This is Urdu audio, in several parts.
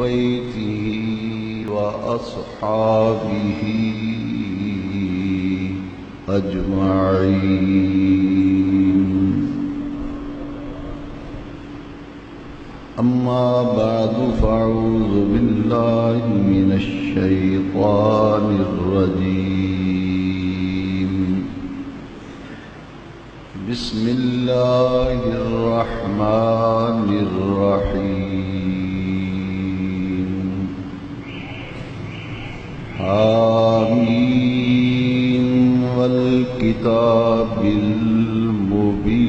بيته وأصحابه أجمعين. أما بعد فأعوذ بالله من الشيطان الرجيم. بسم الله الرحمن الرحيم. حامين والكتاب المبين.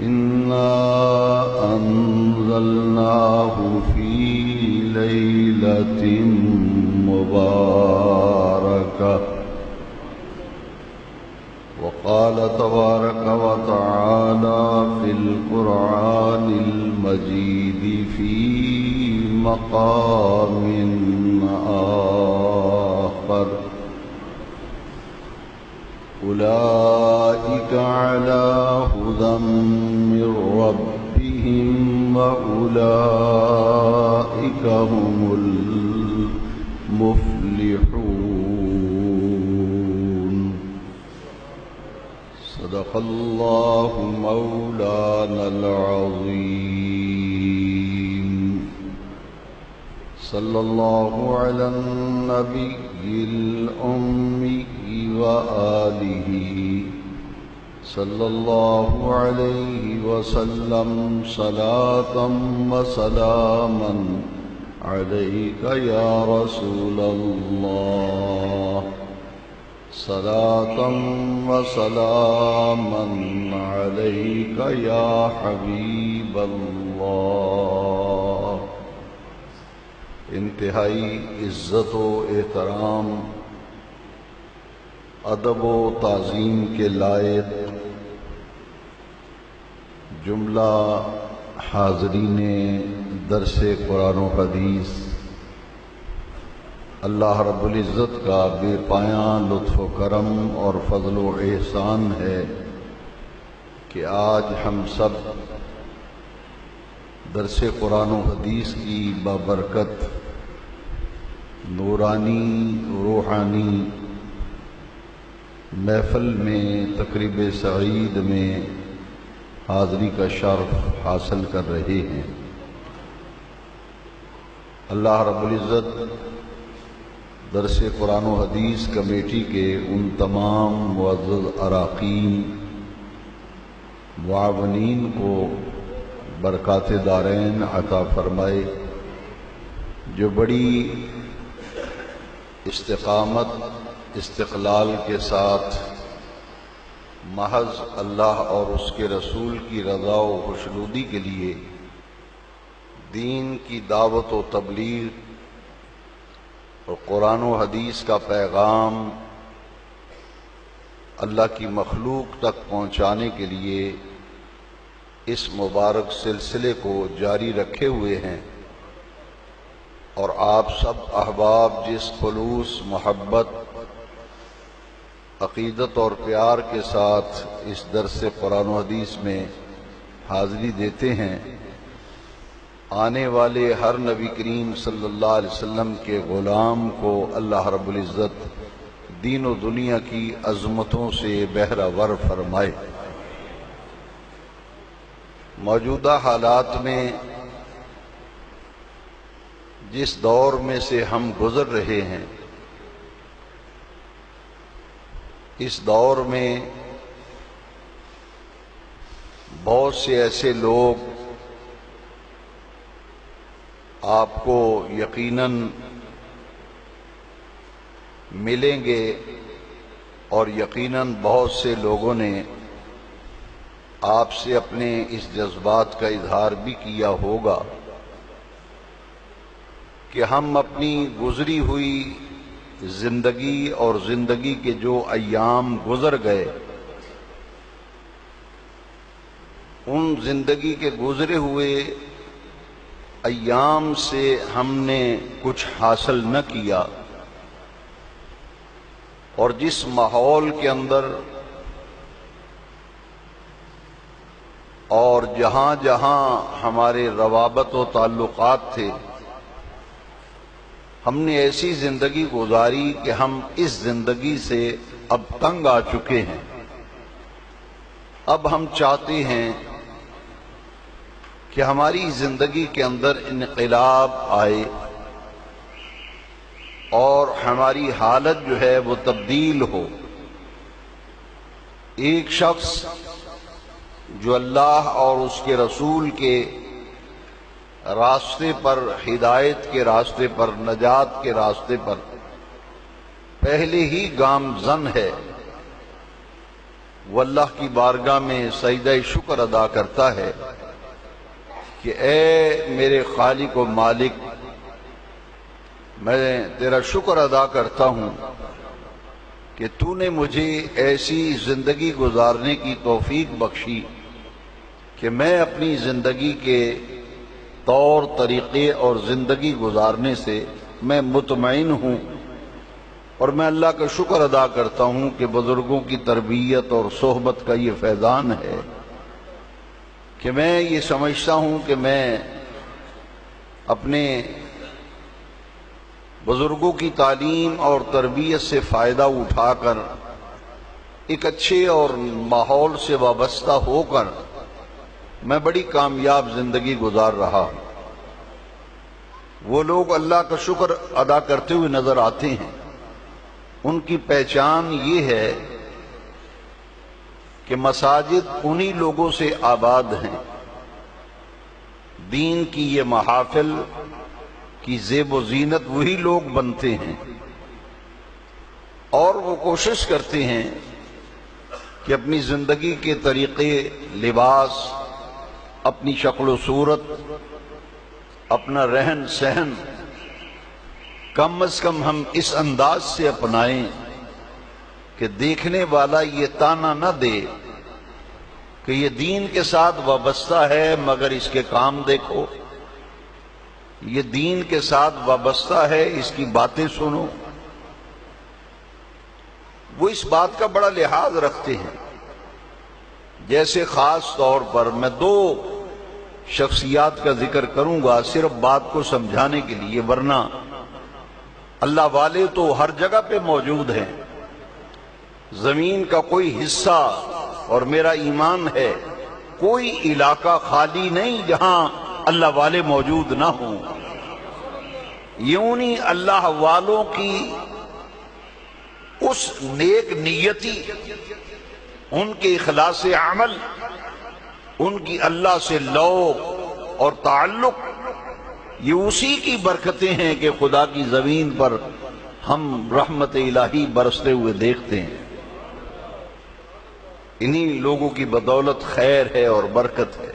إنا أنزلناه في ليلة مباركة. وقال تبارك وتعالى في القرآن المجيد في مقام آخر: أولئك على هدى من ربهم وأولئك هم المفلحون. صدق الله مولانا العظيم. صلى الله على النبي الأمي وآله صلى الله عليه وسلم صلاة وسلاما عليك يا رسول الله. صلاة وسلاما عليك يا حبيب الله. انتہائی عزت و احترام، ادب و تعظیم کے لائق جملہ حاضرین درس قرآن و حدیث، اللہ رب العزت کا بے پایاں لطف و کرم اور فضل و احسان ہے کہ آج ہم سب درس قرآن و حدیث کی بابرکت نورانی روحانی محفل میں تقریب سعید میں حاضری کا شرف حاصل کر رہے ہیں۔ اللہ رب العزت درس قرآن و حدیث کمیٹی کے ان تمام معزز اراکین معاونین کو برکات دارین عطا فرمائے، جو بڑی استقامت استقلال کے ساتھ محض اللہ اور اس کے رسول کی رضا و خوشنودی کے لیے دین کی دعوت و تبلیغ اور قرآن و حدیث کا پیغام اللہ کی مخلوق تک پہنچانے کے لیے اس مبارک سلسلے کو جاری رکھے ہوئے ہیں، اور آپ سب احباب جس خلوص، محبت، عقیدت اور پیار کے ساتھ اس درس قرآن و حدیث میں حاضری دیتے ہیں، آنے والے ہر نبی کریم صلی اللہ علیہ وسلم کے غلام کو اللہ رب العزت دین و دنیا کی عظمتوں سے بہرہ فرمائے۔ موجودہ حالات میں جس دور میں سے ہم گزر رہے ہیں، اس دور میں بہت سے ایسے لوگ آپ کو یقیناً ملیں گے، اور یقیناً بہت سے لوگوں نے آپ سے اپنے اس جذبات کا اظہار بھی کیا ہوگا کہ ہم اپنی گزری ہوئی زندگی اور زندگی کے جو ایام گزر گئے، ان زندگی کے گزرے ہوئے ایام سے ہم نے کچھ حاصل نہ کیا، اور جس ماحول کے اندر اور جہاں جہاں ہمارے روابط و تعلقات تھے، ہم نے ایسی زندگی گزاری کہ ہم اس زندگی سے اب تنگ آ چکے ہیں۔ اب ہم چاہتے ہیں کہ ہماری زندگی کے اندر انقلاب آئے اور ہماری حالت جو ہے وہ تبدیل ہو۔ ایک شخص جو اللہ اور اس کے رسول کے راستے پر، ہدایت کے راستے پر، نجات کے راستے پر پہلے ہی گامزن ہے، وہ اللہ کی بارگاہ میں سجدہ شکر ادا کرتا ہے کہ اے میرے خالق و مالک، میں تیرا شکر ادا کرتا ہوں کہ تو نے مجھے ایسی زندگی گزارنے کی توفیق بخشی کہ میں اپنی زندگی کے طور طریقے اور زندگی گزارنے سے میں مطمئن ہوں، اور میں اللہ کا شکر ادا کرتا ہوں کہ بزرگوں کی تربیت اور صحبت کا یہ فیضان ہے کہ میں یہ سمجھتا ہوں کہ میں اپنے بزرگوں کی تعلیم اور تربیت سے فائدہ اٹھا کر ایک اچھے اور ماحول سے وابستہ ہو کر میں بڑی کامیاب زندگی گزار رہا ہوں۔ وہ لوگ اللہ کا شکر ادا کرتے ہوئے نظر آتے ہیں، ان کی پہچان یہ ہے کہ مساجد انہی لوگوں سے آباد ہیں، دین کی یہ محافل کی زیب و زینت وہی لوگ بنتے ہیں، اور وہ کوشش کرتے ہیں کہ اپنی زندگی کے طریقے، لباس، اپنی شکل و صورت، اپنا رہن سہن کم از کم ہم اس انداز سے اپنائیں کہ دیکھنے والا یہ تانا نہ دے کہ یہ دین کے ساتھ وابستہ ہے مگر اس کے کام دیکھو، یہ دین کے ساتھ وابستہ ہے اس کی باتیں سنو۔ وہ اس بات کا بڑا لحاظ رکھتے ہیں۔ جیسے خاص طور پر میں دو شخصیات کا ذکر کروں گا صرف بات کو سمجھانے کے لیے، ورنہ اللہ والے تو ہر جگہ پہ موجود ہیں، زمین کا کوئی حصہ، اور میرا ایمان ہے کوئی علاقہ خالی نہیں جہاں اللہ والے موجود نہ ہوں۔ یوں نہیں اللہ والوں کی اس نیک نیتی، ان کے اخلاص عمل، ان کی اللہ سے لو اور تعلق، یہ اسی کی برکتیں ہیں کہ خدا کی زمین پر ہم رحمت الہی برستے ہوئے دیکھتے ہیں۔ انہی لوگوں کی بدولت خیر ہے اور برکت ہے۔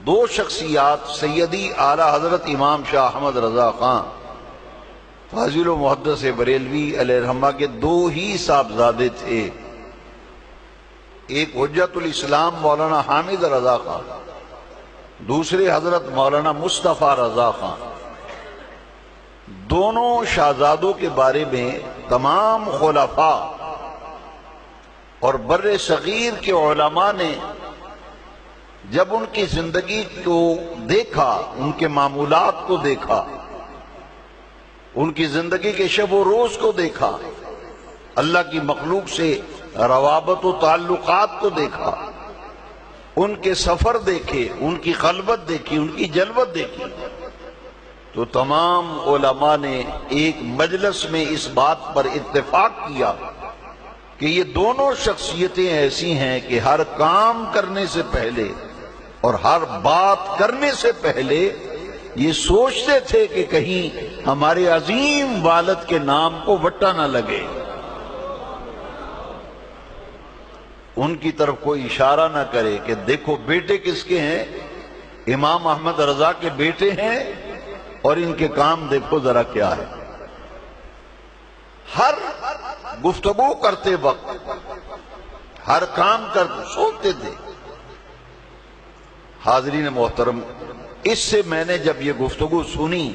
دو شخصیات سیدی اعلیٰ حضرت امام شاہ احمد رضا خان فاضل و محدث بریلوی علیہ الرحمہ کے دو ہی صاحبزادے تھے، ایک حجت الاسلام مولانا حامد رضا خان، دوسرے حضرت مولانا مصطفیٰ رضا خان۔ دونوں شہزادوں کے بارے میں تمام خلفاء اور بر صغیر کے علماء نے جب ان کی زندگی کو دیکھا، ان کے معمولات کو دیکھا، ان کی زندگی کے شب و روز کو دیکھا، اللہ کی مخلوق سے روابط و تعلقات کو دیکھا، ان کے سفر دیکھے، ان کی خلوت دیکھی، ان کی جلوت دیکھی، تو تمام علماء نے ایک مجلس میں اس بات پر اتفاق کیا کہ یہ دونوں شخصیتیں ایسی ہیں کہ ہر کام کرنے سے پہلے اور ہر بات کرنے سے پہلے یہ سوچتے تھے کہ کہیں ہمارے عظیم والد کے نام کو وٹا نہ لگے، ان کی طرف کوئی اشارہ نہ کرے کہ دیکھو بیٹے کس کے ہیں، امام احمد رضا کے بیٹے ہیں، اور ان کے کام دیکھو ذرا کیا ہے۔ ہر گفتگو کرتے وقت، ہر کام کرتے سوچتے تھے۔ حاضرین محترم، اس سے میں نے جب یہ گفتگو سنی،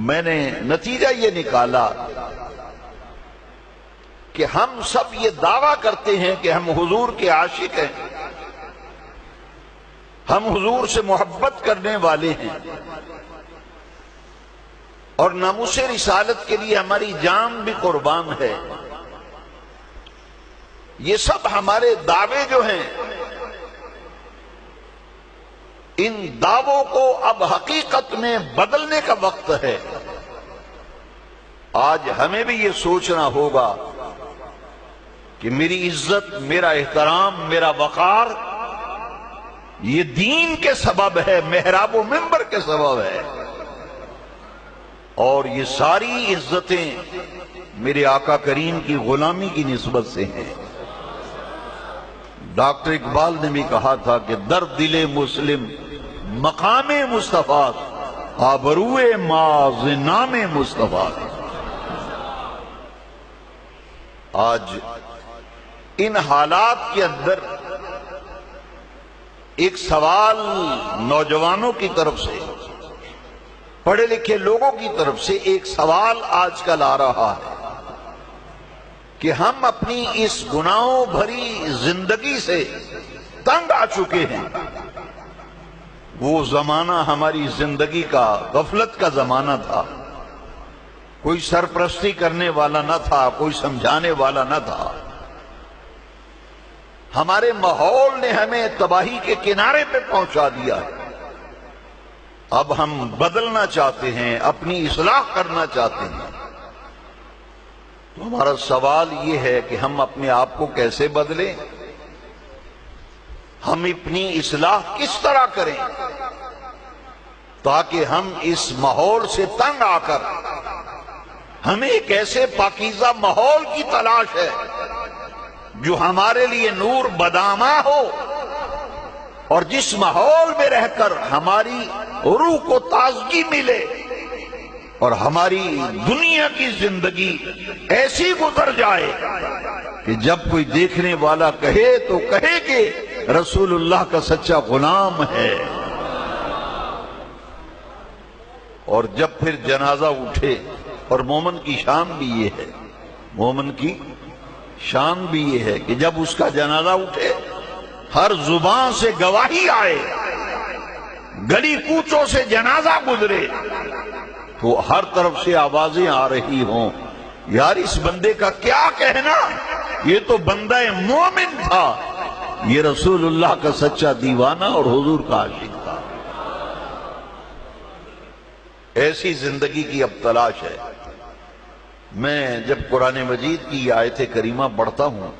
میں نے نتیجہ یہ نکالا کہ ہم سب یہ دعویٰ کرتے ہیں کہ ہم حضور کے عاشق ہیں، ہم حضور سے محبت کرنے والے ہیں اور ناموس رسالت کے لیے ہماری جان بھی قربان ہے. یہ سب ہمارے دعوے جو ہیں، ان دعووں کو اب حقیقت میں بدلنے کا وقت ہے. آج ہمیں بھی یہ سوچنا ہوگا کہ میری عزت، میرا احترام، میرا وقار یہ دین کے سبب ہے، محراب و منبر کے سبب ہے، اور یہ ساری عزتیں میرے آقا کریم کی غلامی کی نسبت سے ہیں. ڈاکٹر اقبال نے بھی کہا تھا کہ در دل مسلم مقام مصطفیٰ، آبروئے ماز نام مصطفیٰ. آج ان حالات کے اندر ایک سوال نوجوانوں کی طرف سے، پڑھے لکھے لوگوں کی طرف سے ایک سوال آج کل آ رہا ہے کہ ہم اپنی اس گناہوں بھری زندگی سے تنگ آ چکے ہیں. وہ زمانہ ہماری زندگی کا غفلت کا زمانہ تھا، کوئی سرپرستی کرنے والا نہ تھا، کوئی سمجھانے والا نہ تھا. ہمارے ماحول نے ہمیں تباہی کے کنارے پہ پہنچا دیا ہے. اب ہم بدلنا چاہتے ہیں، اپنی اصلاح کرنا چاہتے ہیں. تو ہمارا سوال یہ ہے کہ ہم اپنے آپ کو کیسے بدلیں، ہم اپنی اصلاح کس طرح کریں تاکہ ہم اس ماحول سے تنگ آ کر، ہمیں ایک ایسے پاکیزہ ماحول کی تلاش ہے جو ہمارے لیے نور بدآماں ہو، اور جس ماحول میں رہ کر ہماری روح کو تازگی ملے اور ہماری دنیا کی زندگی ایسی گزر جائے کہ جب کوئی دیکھنے والا کہے تو کہے کہ رسول اللہ کا سچا غلام ہے. اور جب پھر جنازہ اٹھے، اور مومن کی شان بھی یہ ہے، مومن کی شان بھی یہ ہے کہ جب اس کا جنازہ اٹھے ہر زبان سے گواہی آئے، گلی کوچوں سے جنازہ گزرے تو ہر طرف سے آوازیں آ رہی ہوں، یار اس بندے کا کیا کہنا، یہ تو بندہ مومن تھا، یہ رسول اللہ کا سچا دیوانہ اور حضور کا عاشق تھا. ایسی زندگی کی اب تلاش ہے. میں جب قرآن مجید کی آیت کریمہ پڑھتا ہوں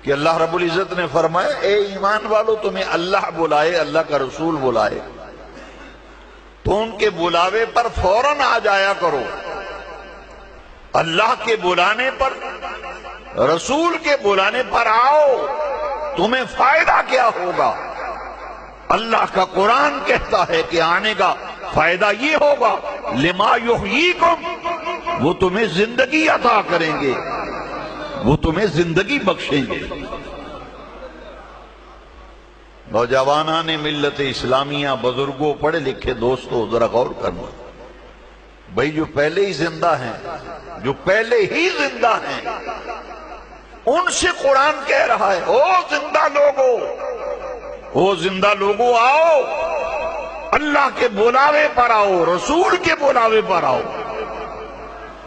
کہ اللہ رب العزت نے فرمایا اے ایمان والو تمہیں اللہ بلائے، اللہ کا رسول بلائے تو ان کے بلاوے پر فوراً آ جایا کرو. اللہ کے بلانے پر، رسول کے بلانے پر آؤ، تمہیں فائدہ کیا ہوگا؟ اللہ کا قرآن کہتا ہے کہ آنے کا فائدہ یہ ہوگا لما یحییکم، وہ تمہیں زندگی عطا کریں گے، وہ تمہیں زندگی بخشیں گے. نوجوانان ملت اسلامیہ، بزرگوں، پڑھے لکھے دوستوں، ذرا غور کرنا. بھئی جو پہلے ہی زندہ ہیں، جو پہلے ہی زندہ ہیں، ان سے قرآن کہہ رہا ہے او زندہ لوگو، او زندہ لوگو آؤ، اللہ کے بلاوے پر آؤ، رسول کے بلاوے پر آؤ.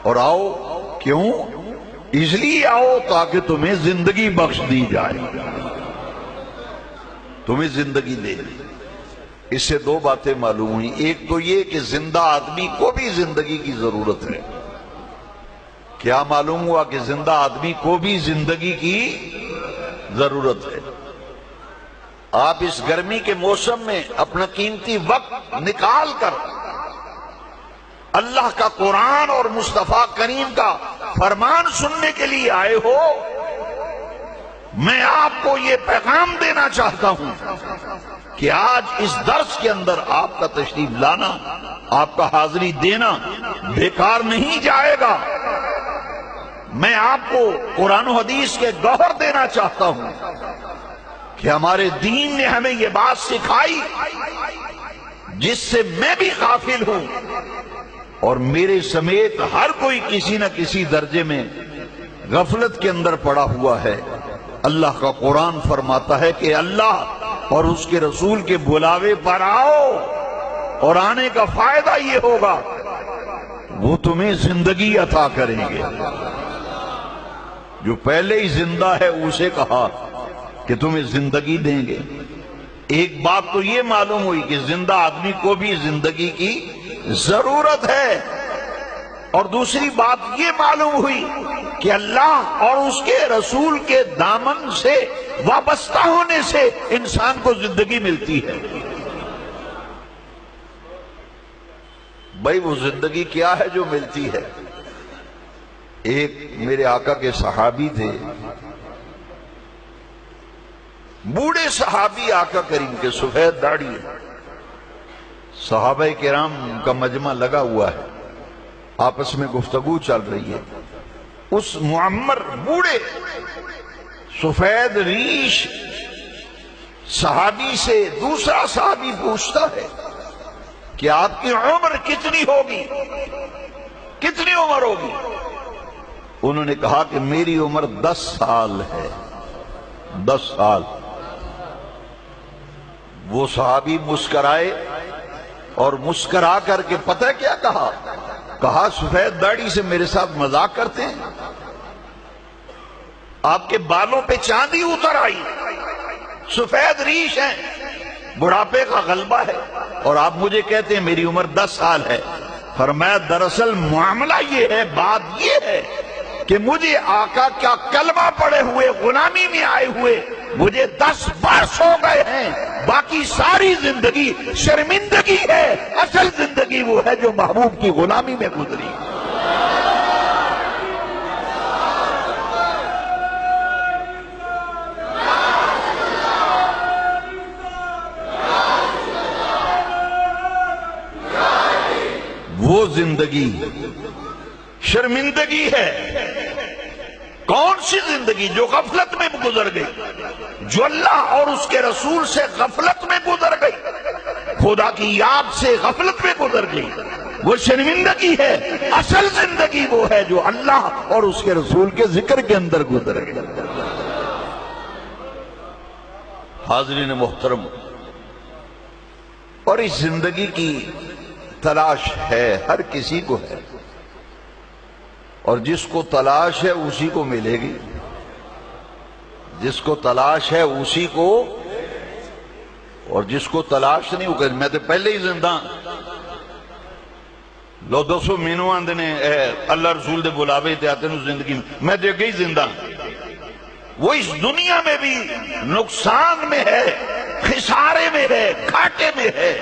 اور آؤ کیوں؟ اس لیے آؤ تاکہ تمہیں زندگی بخش دی جائے، تمہیں زندگی دے. اس سے دو باتیں معلوم ہوئی. ایک تو یہ کہ زندہ آدمی کو بھی زندگی کی ضرورت ہے. کیا معلوم ہوا کہ زندہ آدمی کو بھی زندگی کی ضرورت ہے. آپ اس گرمی کے موسم میں اپنا قیمتی وقت نکال کر اللہ کا قرآن اور مصطفیٰ کریم کا فرمان سننے کے لیے آئے ہو. میں آپ کو یہ پیغام دینا چاہتا ہوں کہ آج اس درس کے اندر آپ کا تشریف لانا، آپ کا حاضری دینا بیکار نہیں جائے گا. میں آپ کو قرآن و حدیث کے گوہر دینا چاہتا ہوں کہ ہمارے دین نے ہمیں یہ بات سکھائی جس سے میں بھی غافل ہوں اور میرے سمیت ہر کوئی کسی نہ کسی درجے میں غفلت کے اندر پڑا ہوا ہے. اللہ کا قرآن فرماتا ہے کہ اللہ اور اس کے رسول کے بلاوے پر آؤ، اور آنے کا فائدہ یہ ہوگا وہ تمہیں زندگی عطا کریں گے۔ جو پہلے ہی زندہ ہے اسے کہا کہ تمہیں زندگی دیں گے۔ ایک بات تو یہ معلوم ہوئی کہ زندہ آدمی کو بھی زندگی کی ضرورت ہے، اور دوسری بات یہ معلوم ہوئی کہ اللہ اور اس کے رسول کے دامن سے وابستہ ہونے سے انسان کو زندگی ملتی ہے۔ بھائی وہ زندگی کیا ہے جو ملتی ہے؟ ایک میرے آقا کے صحابی تھے، بوڑھے صحابی، آقا کریم کے، سفید داڑھی ہے، صحابہ کرام کا مجمع لگا ہوا ہے، آپس میں گفتگو چل رہی ہے۔ اس معمر بوڑھے سفید ریش صحابی سے دوسرا صحابی پوچھتا ہے کہ آپ کی عمر کتنی ہوگی، کتنی عمر ہوگی؟ انہوں نے کہا کہ میری عمر 10 سال ہے، 10 سال۔ وہ صحابی مسکرائے، اور مسکرا کر کے پتہ کیا کہا؟ کہا سفید داڑھی سے میرے ساتھ مذاق کرتے ہیں؟ آپ کے بالوں پہ چاندی اتر آئی، سفید ریش ہیں، بڑھاپے کا غلبہ ہے، اور آپ مجھے کہتے ہیں میری عمر 10 سال ہے۔ فرمایا دراصل معاملہ یہ ہے، بات یہ ہے کہ مجھے آقا کا کلمہ پڑے ہوئے، غلامی میں آئے ہوئے مجھے 10 برس ہو گئے ہیں، باقی ساری زندگی شرمندگی ہے، اصل زندگی وہ ہے جو محبوب کی غلامی میں گزری۔ وہ زندگی شرمندگی ہے۔ کون سی زندگی؟ جو غفلت میں گزر گئی، جو اللہ اور اس کے رسول سے غفلت میں گزر گئی، خدا کی یاد سے غفلت میں گزر گئی، وہ شرمندگی ہے۔ اصل زندگی وہ ہے جو اللہ اور اس کے رسول کے ذکر کے اندر گزر گئی۔ حاضرین محترم، اور اس زندگی کی تلاش ہے، ہر کسی کو ہے، اور جس کو تلاش ہے اسی کو ملے گی، جس کو تلاش ہے اسی کو، اور جس کو تلاش نہیں ہوگا میں تو پہلے ہی زندہ لو 200 مینو آندے نے اللہ رسول دے بلاوے تے آتے نو زندگی میں تو اگے ہی زندہ، وہ اس دنیا میں بھی نقصان میں ہے، خسارے میں ہے، گھاٹے میں ہے،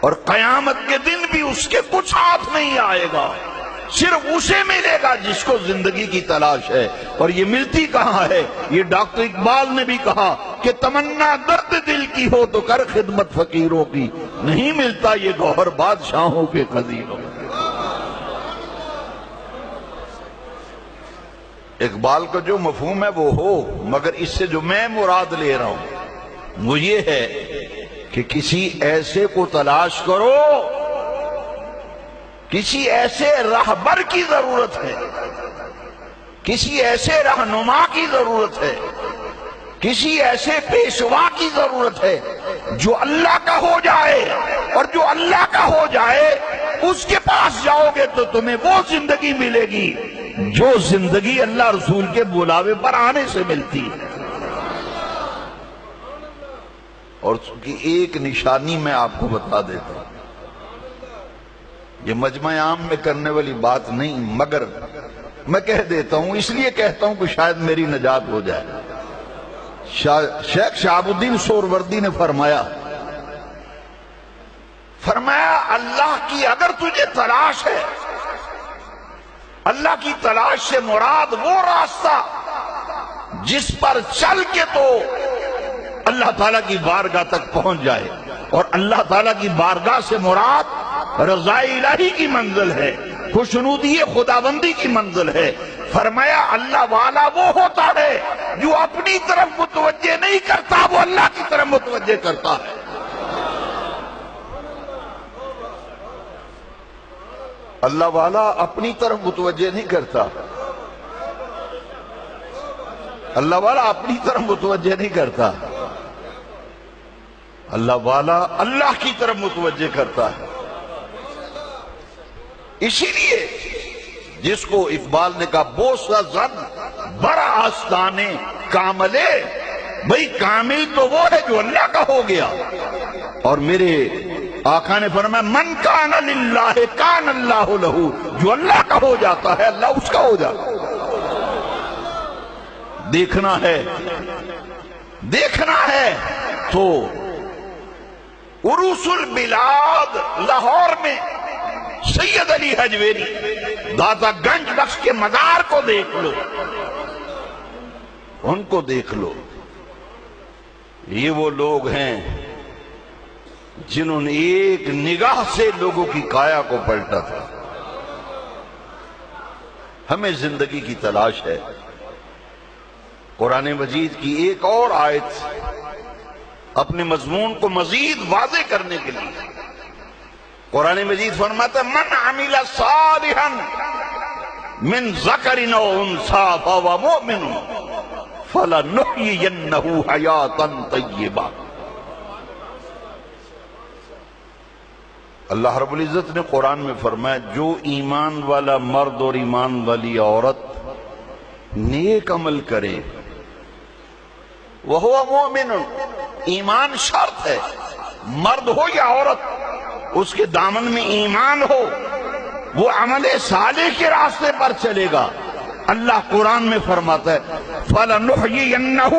اور قیامت کے دن بھی اس کے کچھ ہاتھ نہیں آئے گا، صرف اسے ملے گا جس کو زندگی کی تلاش ہے۔ اور یہ ملتی کہاں ہے؟ یہ ڈاکٹر اقبال نے بھی کہا کہ تمنا درد دل کی ہو تو کر خدمت فقیروں کی، نہیں ملتا یہ گوہر بادشاہوں کے خزینوں۔ اقبال کا جو مفہوم ہے وہ ہو، مگر اس سے جو میں مراد لے رہا ہوں وہ یہ ہے کہ کسی ایسے کو تلاش کرو، کسی ایسے راہبر کی ضرورت ہے، کسی ایسے رہنما کی ضرورت ہے، کسی ایسے پیشوا کی ضرورت ہے جو اللہ کا ہو جائے، اور جو اللہ کا ہو جائے اس کے پاس جاؤ گے تو تمہیں وہ زندگی ملے گی جو زندگی اللہ رسول کے بلاوے پر آنے سے ملتی ہے۔ اور اس کی ایک نشانی میں آپ کو بتا دیتا ہوں، یہ مجمع عام میں کرنے والی بات نہیں، مگر میں کہہ دیتا ہوں، اس لیے کہتا ہوں کہ شاید میری نجات ہو جائے۔ شیخ شہاب الدین سہروردی نے فرمایا اللہ کی اگر تجھے تلاش ہے، اللہ کی تلاش سے مراد وہ راستہ جس پر چل کے تو اللہ تعالیٰ کی بارگاہ تک پہنچ جائے، اور اللہ تعالیٰ کی بارگاہ سے مراد رضا الہی کی منزل ہے، خوشنودی خداوندی کی منزل ہے۔ فرمایا اللہ والا وہ ہوتا ہے جو اپنی طرف متوجہ نہیں کرتا، وہ اللہ کی طرف متوجہ کرتا ہے۔ اللہ والا اپنی طرف متوجہ نہیں کرتا، اللہ والا اپنی طرف متوجہ نہیں کرتا، اللہ والا اللہ کی طرف متوجہ کرتا ہے۔ اسی لیے جس کو اقبال نے کہا بوسہ زن بڑا آستانے کاملے، بھئی کامل تو وہ ہے جو اللہ کا ہو گیا، اور میرے آقا نے فرمایا من کان للہ کان اللہ لہو، جو اللہ کا ہو جاتا ہے اللہ اس کا ہو جاتا ہے۔ دیکھنا ہے تو عروس البلاد لاہور میں سید علی حجویری داتا گنج بخش کے مزار کو دیکھ لو، ان کو دیکھ لو۔ یہ وہ لوگ ہیں جنہوں نے ایک نگاہ سے لوگوں کی کایا کو پلٹا تھا۔ ہمیں زندگی کی تلاش ہے۔ قرآن مجید کی ایک اور آیت اپنے مضمون کو مزید واضح کرنے کے لیے قرآن مجید فرماتا ہے من عمل صالحا من ذکر او انثی فہو مؤمن فلنحیینہ حیاتا طیبہ۔ اللہ رب العزت نے قرآن میں فرمایا جو ایمان والا مرد اور ایمان والی عورت نیک عمل کرے، وہو مومن، ایمان شرط ہے، مرد ہو یا عورت اس کے دامن میں ایمان ہو، وہ عمل صالح کے راستے پر چلے گا۔ اللہ قرآن میں فرماتا ہے فَلَنُحْيِيَنَّهُ،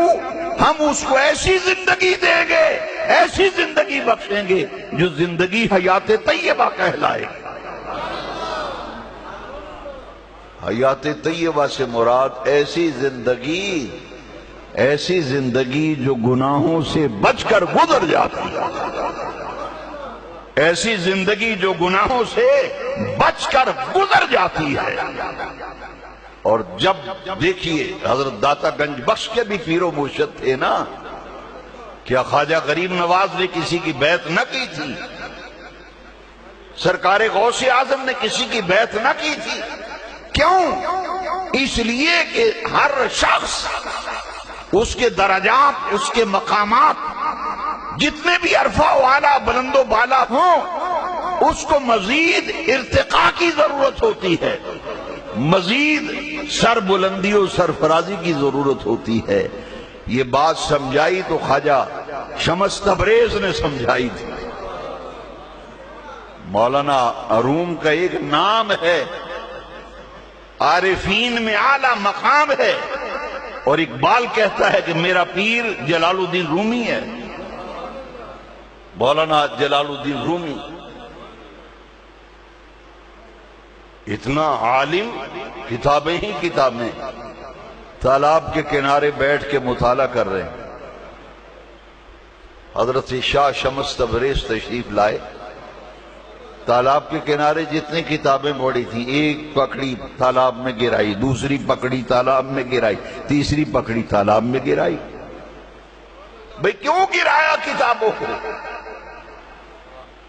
ہم اس کو ایسی زندگی دیں گے، ایسی زندگی بخشیں گے جو زندگی حیات طیبہ کہلائے۔ حیات طیبہ سے مراد ایسی زندگی جو گناہوں سے بچ کر گزر جاتی ہے، ایسی زندگی جو گناہوں سے بچ کر گزر جاتی ہے۔ اور جب دیکھیے حضرت داتا گنج بخش کے بھی پیر و مرشد تھے نا، کیا خواجہ غریب نواز نے کسی کی بیعت نہ کی تھی؟ سرکار غوث اعظم نے کسی کی بیعت نہ کی تھی؟ کیوں؟ اس لیے کہ ہر شخص اس کے درجات، اس کے مقامات جتنے بھی عرفہ و اعلیٰ بلند و بالا ہوں، اس کو مزید ارتقاء کی ضرورت ہوتی ہے، مزید سر بلندی و سرفرازی کی ضرورت ہوتی ہے۔ یہ بات سمجھائی تو خواجہ شمس تبریز نے سمجھائی تھی۔ مولانا روم کا ایک نام ہے، عارفین میں اعلیٰ مقام ہے، اور اقبال کہتا ہے کہ میرا پیر جلال الدین رومی ہے، مولانا جلال الدین رومی۔ اتنا عالم، کتابیں ہی کتابیں، تالاب کے کنارے بیٹھ کے مطالعہ کر رہے ہیں۔ حضرت شاہ شمس تبریز تشریف لائے، تالاب کے کنارے جتنی کتابیں پڑی تھی، ایک پکڑی تالاب میں گرائی، دوسری پکڑی تالاب میں گرائی، تیسری پکڑی تالاب میں گرائی۔ بھئی کیوں گرایا کتابوں کو؟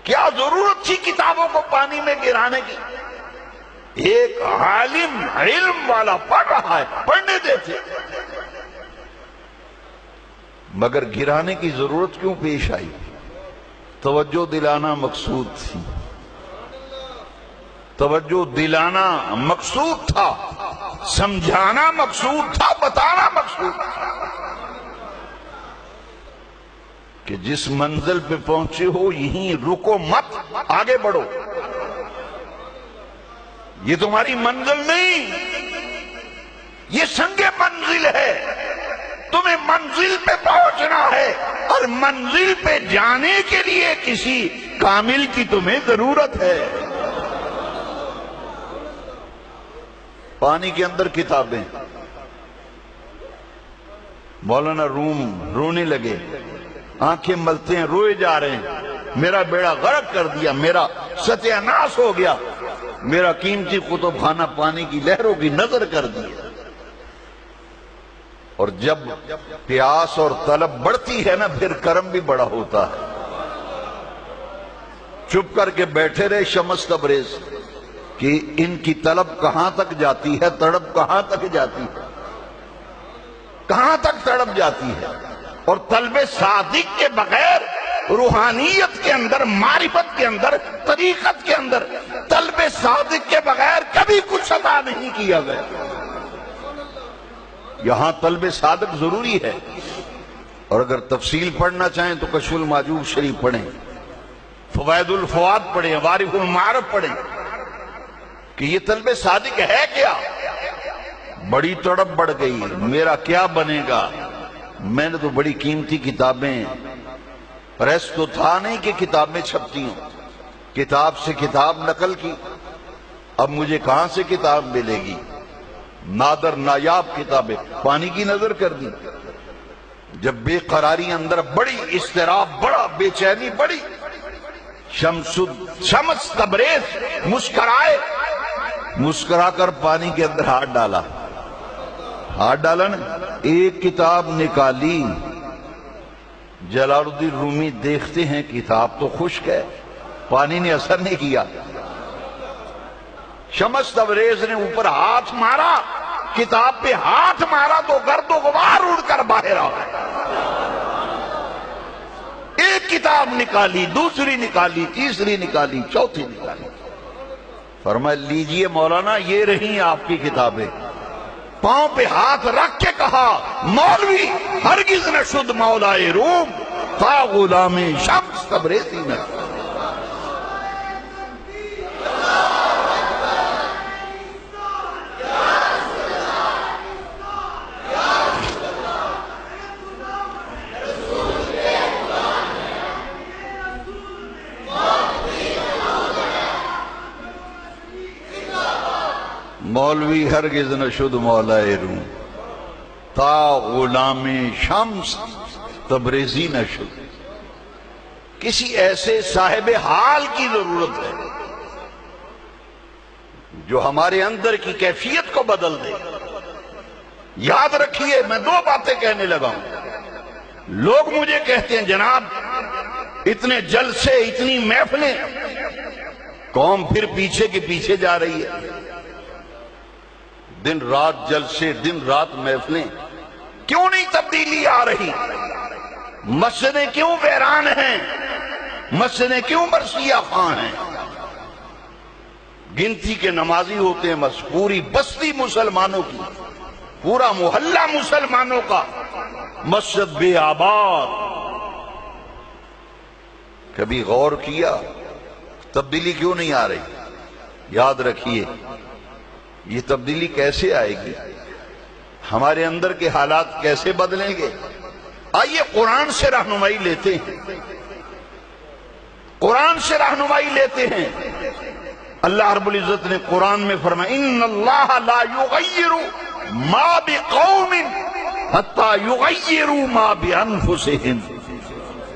کیا ضرورت تھی کتابوں کو پانی میں گرانے کی؟ ایک عالم علم والا پڑھ رہا ہے، پڑھنے دیتے، مگر گرانے کی ضرورت کیوں پیش آئی؟ توجہ دلانا مقصود تھی، توجہ دلانا مقصود تھا، سمجھانا مقصود تھا، بتانا مقصود تھا کہ جس منزل پہ پہنچے ہو یہیں رکو مت، آگے بڑھو۔ یہ تمہاری منزل نہیں، یہ سنگ منزل ہے، تمہیں منزل پہ پہنچنا ہے، اور منزل پہ جانے کے لیے کسی کامل کی تمہیں ضرورت ہے۔ پانی کے اندر کتابیں، مولانا روم رونے لگے، آنکھیں ملتے ہیں، روئے جا رہے ہیں، میرا بیڑا غرق کر دیا، میرا ستیہ ناش ہو گیا، میرا قیمتی کتب خانہ پانی کی لہروں کی نظر کر دیا۔ اور جب پیاس اور طلب بڑھتی ہے نا، پھر کرم بھی بڑا ہوتا ہے۔ چپ کر کے بیٹھے رہے شمس تبریز کہ ان کی طلب کہاں تک جاتی ہے، تڑپ کہاں تک جاتی ہے، کہاں تک تڑپ جاتی ہے، اور طلب صادق کے بغیر روحانیت کے اندر، معرفت کے اندر، طریقت کے اندر طلب صادق کے بغیر کبھی کچھ عطا نہیں کیا گیا۔ یہاں طلب صادق ضروری ہے، اور اگر تفصیل پڑھنا چاہیں تو کشف المحجوب شریف پڑھیں، فوائد الفواد پڑھیں، وارف المعارف پڑھیں کہ یہ طلب صادق ہے کیا۔ بڑی تڑپ بڑھ گئی، میرا کیا بنے گا؟ میں نے تو بڑی قیمتی کتابیں، پریس تو تھا نہیں کہ کتابیں چھپتی ہوں، کتاب سے کتاب نقل کی، اب مجھے کہاں سے کتاب ملے گی؟ نادر نایاب کتابیں پانی کی نظر کر دی۔ جب بے قراری اندر بڑی، اضطراب بڑا، بے چینی بڑی، شمس تبریز مسکرائے، مسکرا کر پانی کے اندر ہاتھ ڈالا نا، ایک کتاب نکالی، جلال الدین رومی دیکھتے ہیں کتاب تو خشک ہے، پانی نے اثر نہیں کیا۔ شمس تبریز نے اوپر ہاتھ مارا، کتاب پہ ہاتھ مارا تو گرد و غبار اڑ کر باہر آ گیا۔ ایک کتاب نکالی، دوسری نکالی، تیسری نکالی، چوتھی نکالی، فرمایا لیجئے مولانا یہ رہی آپ کی کتابیں۔ پاؤں پہ ہاتھ رکھ کے کہا مولوی ہرگز نہ شد مولائے روم تا غلام شمس تبریزی نہ۔ مولوی ہرگز نہ شد مولائے روم تا غلام شمس تبریزی نہ شد۔ کسی ایسے صاحب حال کی ضرورت ہے جو ہمارے اندر کی کیفیت کو بدل دے۔ یاد رکھیے میں دو باتیں کہنے لگا ہوں۔ لوگ مجھے کہتے ہیں جناب اتنے جلسے، اتنی محفلیں، قوم پھر پیچھے کے پیچھے جا رہی ہے، دن رات جلسے، دن رات محفلیں، کیوں نہیں تبدیلی آ رہی؟ مسجدیں کیوں ویران ہیں؟ مسجدیں کیوں مرثیہ خواہ ہیں؟ گنتی کے نمازی ہوتے ہیں بس، پوری بستی مسلمانوں کی، پورا محلہ مسلمانوں کا مسجد بے آباد۔ کبھی غور کیا تبدیلی کیوں نہیں آ رہی؟ یاد رکھیے یہ تبدیلی کیسے آئے گی؟ ہمارے اندر کے حالات کیسے بدلیں گے؟ آئیے قرآن سے رہنمائی لیتے ہیں، قرآن سے رہنمائی لیتے ہیں۔ اللہ رب العزت نے قرآن میں فرمایا ان اللہ لا یغیر ما بقوم حتی یغیروا ما بانفسہم۔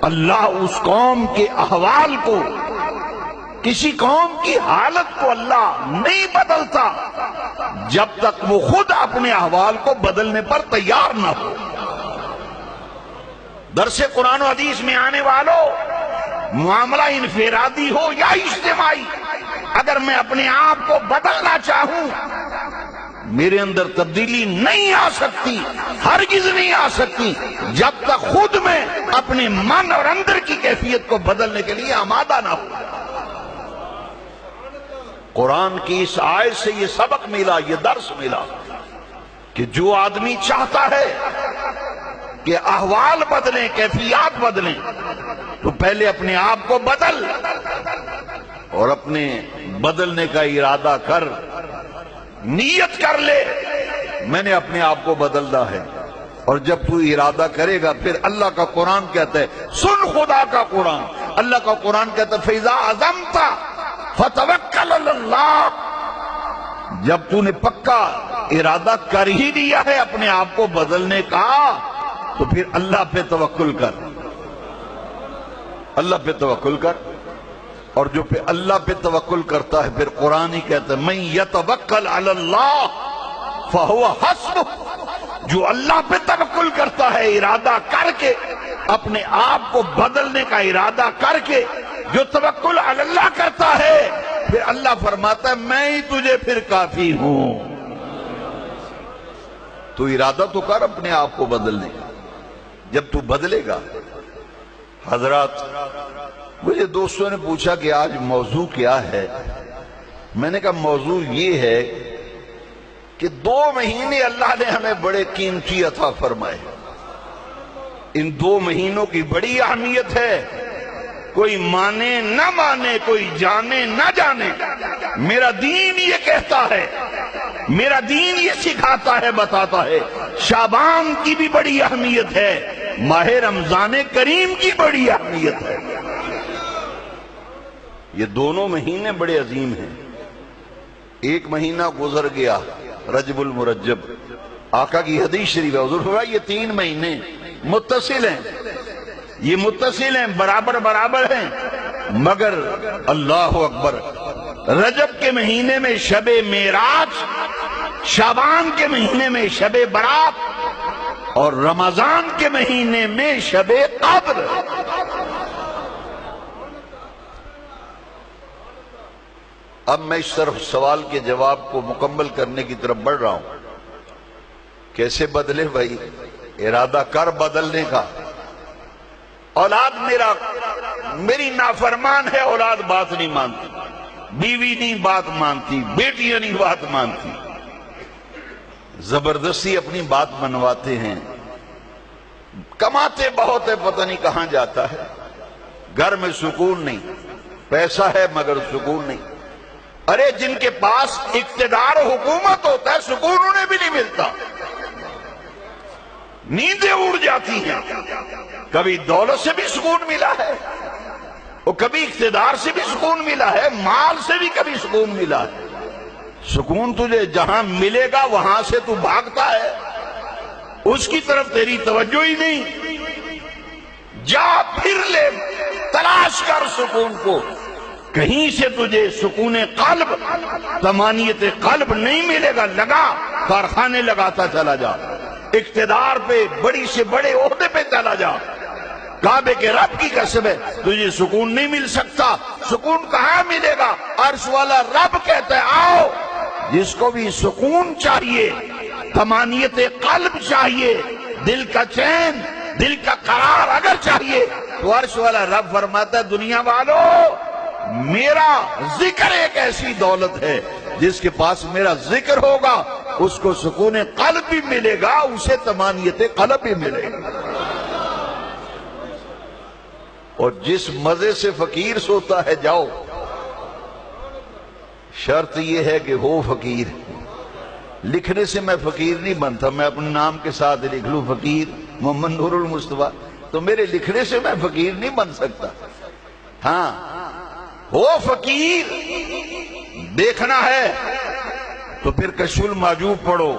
اللہ اس قوم کے احوال کو، کسی قوم کی حالت کو اللہ نہیں بدلتا جب تک وہ خود اپنے احوال کو بدلنے پر تیار نہ ہو۔ درس قرآن و حدیث میں آنے والوں، معاملہ انفرادی ہو یا اجتماعی، اگر میں اپنے آپ کو بدلنا چاہوں میرے اندر تبدیلی نہیں آ سکتی، ہرگز نہیں آ سکتی جب تک خود میں اپنے من اور اندر کی کیفیت کو بدلنے کے لیے آمادہ نہ ہو۔ قرآن کی اس آیت سے یہ سبق ملا، یہ درس ملا کہ جو آدمی چاہتا ہے کہ احوال بدلیں، کیفیات بدلیں، تو پہلے اپنے آپ کو بدل، اور اپنے بدلنے کا ارادہ کر، نیت کر لے میں نے اپنے آپ کو بدلنا ہے۔ اور جب تو ارادہ کرے گا پھر اللہ کا قرآن کہتا ہے، سن خدا کا قرآن، اللہ کا قرآن کہتا ہے فَإِذَا عَزَمْتَ فَتَوَكَّلْ عَلَى اللَّهِ۔ جب تو نے پکا ارادہ کر ہی دیا ہے اپنے آپ کو بدلنے کا تو پھر اللہ پہ توکل کر، اللہ پہ توکل کر۔ اور جو پہ اللہ پہ توکل کرتا ہے پھر قرآن ہی کہتا ہے مَن يَتَوَكَّلْ عَلَى اللَّهِ فَهُوَ حَسْبُهُ۔ جو اللہ پہ توکل کرتا ہے ارادہ کر کے، اپنے آپ کو بدلنے کا ارادہ کر کے، جو توکل علی اللہ کرتا ہے پھر اللہ فرماتا ہے میں ہی تجھے پھر کافی ہوں۔ تو ارادہ تو کر اپنے آپ کو بدلنے کا۔ جب تو بدلے گا حضرات، مجھے دوستوں نے پوچھا کہ آج موضوع کیا ہے؟ میں نے کہا موضوع یہ ہے کہ 2 مہینے اللہ نے ہمیں بڑے قیمتی عطا فرمائے. ان 2 مہینوں کی بڑی اہمیت ہے. کوئی مانے نہ مانے، کوئی جانے نہ جانے، میرا دین یہ کہتا ہے، میرا دین یہ سکھاتا ہے، بتاتا ہے. شعبان کی بھی بڑی اہمیت ہے، ماہ رمضان کریم کی بڑی اہمیت ہے. یہ دونوں مہینے بڑے عظیم ہیں. ایک مہینہ گزر گیا، رجب المرجب. آقا کی حدیث شریف ہے، حضور فرمایا یہ 3 مہینے متصل ہیں، یہ متصل ہیں، برابر برابر ہیں. مگر اللہ اکبر، رجب کے مہینے میں شب معراج، شعبان کے مہینے میں شب برات، اور رمضان کے مہینے میں شب قدر. اب میں اس طرف سوال کے جواب کو مکمل کرنے کی طرف بڑھ رہا ہوں. کیسے بدلے بھائی؟ ارادہ کر بدلنے کا. اولاد میری نافرمان ہے، اولاد بات نہیں مانتی، بیوی نہیں بات مانتی، بیٹیاں نہیں بات مانتی، زبردستی اپنی بات منواتے ہیں. کماتے بہت ہے، پتہ نہیں کہاں جاتا ہے. گھر میں سکون نہیں، پیسہ ہے مگر سکون نہیں. ارے جن کے پاس اقتدار و حکومت ہوتا ہے، سکون انہیں بھی نہیں ملتا، نیندیں اڑ جاتی ہیں. کبھی دولت سے بھی سکون ملا ہے، اور کبھی اقتدار سے بھی سکون ملا ہے، مال سے بھی کبھی سکون ملا ہے. سکون تجھے جہاں ملے گا وہاں سے تو بھاگتا ہے، اس کی طرف تیری توجہ ہی نہیں. جا پھر لے، تلاش کر سکون کو. کہیں سے تجھے سکون قلب، طمانینت قلب نہیں ملے گا. لگا کارخانے لگاتا چلا جا، اقتدار پہ بڑی سے بڑے عہدے پہ چلا جا. کعبے کے رب کی قسم ہے، تجھے سکون نہیں مل سکتا. سکون کہاں ملے گا؟ عرش والا رب کہتا ہے آؤ. جس کو بھی سکون چاہیے، طمانینت قلب چاہیے، دل کا چین، دل کا قرار اگر چاہیے، تو عرش والا رب فرماتا ہے دنیا والوں، میرا ذکر ایک ایسی دولت ہے، جس کے پاس میرا ذکر ہوگا اس کو سکون قلب بھی ملے گا، اسے طمانینت قلب بھی ملے گا. اور جس مزے سے فقیر سوتا ہے جاؤ، شرط یہ ہے کہ ہو فقیر. لکھنے سے میں فقیر نہیں بنتا، میں اپنے نام کے ساتھ لکھ لوں فقیر محمد نور المصطفیٰ، تو میرے لکھنے سے میں فقیر نہیں بن سکتا. ہاں ہو فقیر، دیکھنا ہے تو پھر کشف المحجوب پڑھو.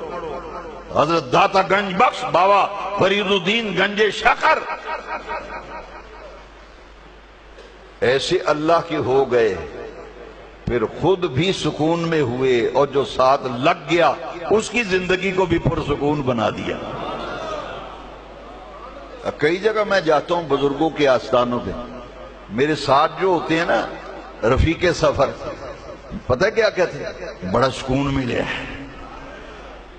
حضرت داتا گنج بخش بابا فرید الدین گنج شکر ایسے اللہ کے ہو گئے، پھر خود بھی سکون میں ہوئے، اور جو ساتھ لگ گیا اس کی زندگی کو بھی پرسکون بنا دیا. کئی جگہ میں جاتا ہوں بزرگوں کے آستانوں پہ، میرے ساتھ جو ہوتے ہیں نا رفیق سفر، پتہ کیا کہتے ہیں؟ بڑا سکون ملے،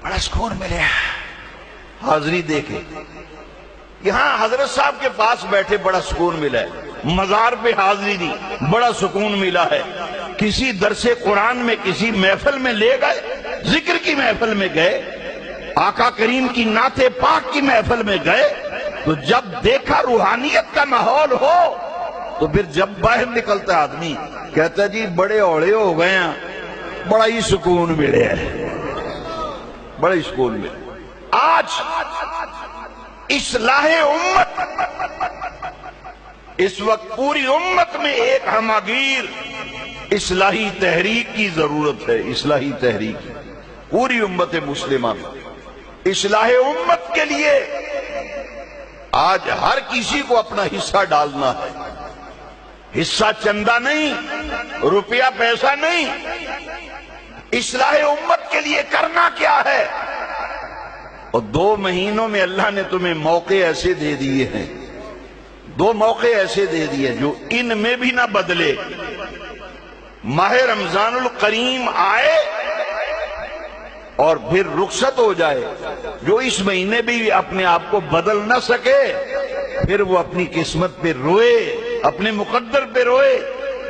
بڑا سکون ملے. حاضری دیکھے، یہاں حضرت صاحب کے پاس بیٹھے بڑا سکون ملا ہے، مزار پہ حاضری دی بڑا سکون ملا ہے. کسی درس قرآن میں کسی محفل میں لے گئے، ذکر کی محفل میں گئے، آقا کریم کی نعت پاک کی محفل میں گئے، تو جب دیکھا روحانیت کا ماحول ہو تو پھر جب باہر نکلتا ہے آدمی کہتا ہے جی بڑے اوڑے ہو گئے ہیں، بڑا ہی سکون ملے ہے، بڑا ہی سکون ملے. آج اصلاح امت، اس وقت پوری امت میں ایک ہماگیر اصلاحی تحریک کی ضرورت ہے. اصلاحی تحریک پوری امت مسلمہ میں، اصلاح امت کے لیے آج ہر کسی کو اپنا حصہ ڈالنا ہے. حصہ چندہ نہیں، روپیہ پیسہ نہیں، اصلاح امت کے لیے کرنا کیا ہے. اور 2 مہینوں میں اللہ نے تمہیں موقع ایسے دے دیے ہیں، 2 موقع ایسے دے دیے جو ان میں بھی نہ بدلے. ماہ رمضان الکریم آئے اور پھر رخصت ہو جائے، جو اس مہینے بھی اپنے آپ کو بدل نہ سکے پھر وہ اپنی قسمت پہ روئے، اپنے مقدر پہ روئے۔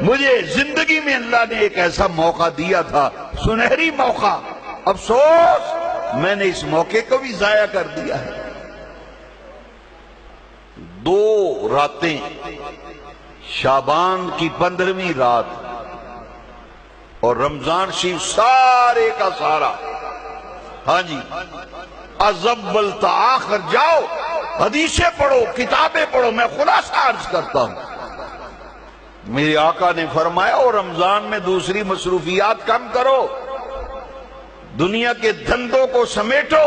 مجھے زندگی میں اللہ نے ایک ایسا موقع دیا تھا، سنہری موقع، افسوس میں نے اس موقع کو بھی ضائع کر دیا ہے۔ 2 راتیں، شعبان کی 15ویں رات اور رمضان شریف سارے کا سارا، ہاں جی، ازول تآخر جاؤ، حدیثیں پڑھو، کتابیں پڑھو۔ میں خلاصہ عرض کرتا ہوں، میرے آقا نے فرمایا اور رمضان میں دوسری مصروفیات کم کرو، دنیا کے دھندوں کو سمیٹو،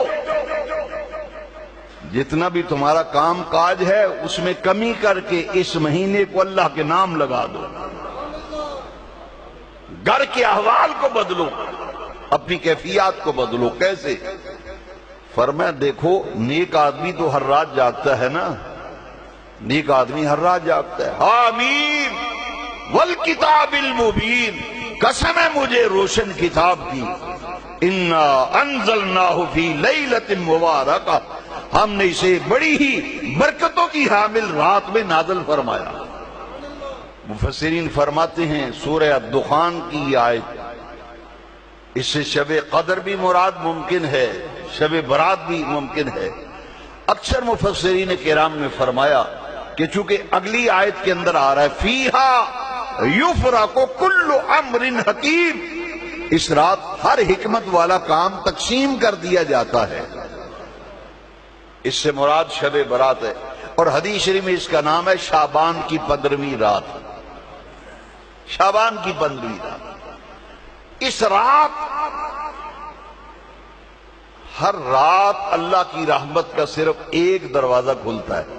جتنا بھی تمہارا کام کاج ہے اس میں کمی کر کے اس مہینے کو اللہ کے نام لگا دو، گھر کے احوال کو بدلو، اپنی کیفیات کو بدلو۔ کیسے؟ فرمایا دیکھو، نیک آدمی تو ہر رات جاگتا ہے نا، نیک آدمی ہر رات جاگتا ہے۔ حامیم والکتاب المبین، قسم ہے مجھے روشن کتاب کی، انا انزلناہ فی لیلۃ مبارکہ، ہم نے اسے بڑی ہی برکتوں کی حامل رات میں نازل فرمایا۔ مفسرین فرماتے ہیں سورہ الدخان کی یہ آیت، اس سے شب قدر بھی مراد ممکن ہے، شب برات بھی ممکن ہے۔ اکثر مفسرین کرام نے فرمایا کہ چونکہ اگلی آیت کے اندر آ رہا ہے فیہا یفرق کل امر حکیم، اس رات ہر حکمت والا کام تقسیم کر دیا جاتا ہے، اس سے مراد شب برات ہے۔ اور حدیث شریف میں اس کا نام ہے شعبان کی 15ویں رات، شعبان کی 15ویں رات۔ اس رات، ہر رات اللہ کی رحمت کا صرف ایک دروازہ کھلتا ہے،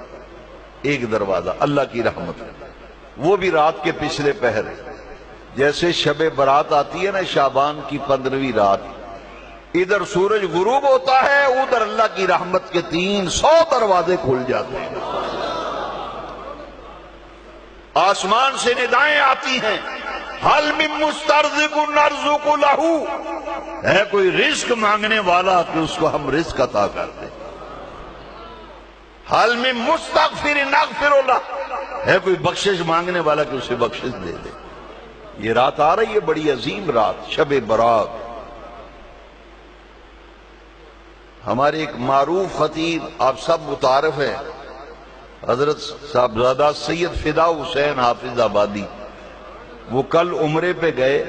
ایک دروازہ اللہ کی رحمت کا، وہ بھی رات کے پچھلے پہر۔ جیسے شب برات آتی ہے نا شعبان کی 15ویں رات، ادھر سورج غروب ہوتا ہے، ادھر اللہ کی رحمت کے 300 دروازے کھل جاتے ہیں، آسمان سے ندائیں آتی ہیں، حل من مسترزق نرزق لہ، ہے کوئی رزق مانگنے والا کہ اس کو ہم رزق عطا کر دیں، حل من مستغفر نغفر لہ، ہے کوئی بخشش مانگنے والا کہ اسے بخشش دے دے۔ یہ رات آ رہی ہے، بڑی عظیم رات، شب برات۔ ہمارے ایک معروف خطیب، آپ سب متعارف ہیں، حضرت صاحبزادہ سید فدا حسین حافظ آبادی، وہ کل عمرے پہ گئے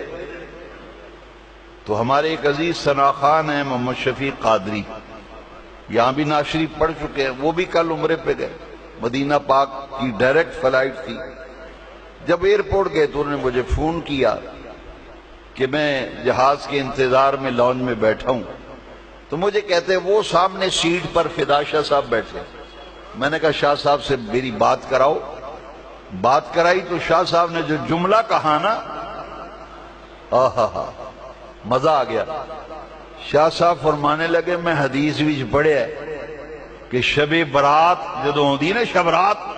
تو ہمارے ایک عزیز ثنا خان ہیں محمد شفیق قادری، یہاں بھی ناشری پڑھ چکے ہیں، وہ بھی کل عمرے پہ گئے، مدینہ پاک کی ڈائریکٹ فلائٹ تھی۔ جب ایئرپورٹ گئے تو انہوں نے مجھے فون کیا کہ میں جہاز کے انتظار میں لانج میں بیٹھا ہوں، تو مجھے کہتے وہ سامنے سیٹ پر فدا شاہ صاحب بیٹھے۔ میں نے کہا شاہ صاحب سے میری بات کراؤ، بات کرائی تو شاہ صاحب نے جو جملہ کہا نا، آہا مزہ آ گیا۔ شاہ صاحب فرمانے لگے میں حدیث بھی پڑھے ہے کہ شب برات جدوں ہوندی نا شب رات،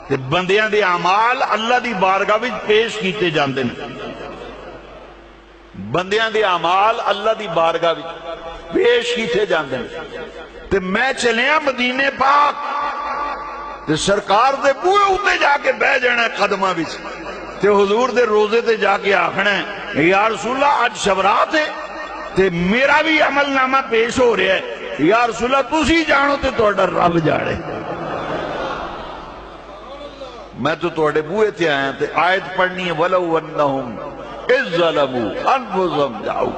تے بندیاں دے اعمال اللہ دی بارگاہ وچ پیش کیتے جاندے نے، بندیاں دے اعمال اللہ دی بارگاہ وچ پیش کیتے جاندے نے۔ تے میں چلیا مدینے پاک تے سرکار دے بوئے اوتے جا کے بہ جانا قدماں وچ، تے حضور دے روزے تے جا کے آکھنا ہے یا رسول اللہ اج شب رات ہے تے میرا بھی عمل نامہ پیش ہو رہا ہے، یا رسول اللہ تسی جانو تے تہاڈا رب جانے، میں تو تہاڈے بوئے تے آیا تے آیت پڑھنی ہے وَلَوْ أَنَّهُمْ إِذْ ظَلَمُوا أَنفُسَهُمْ جَاءُوا،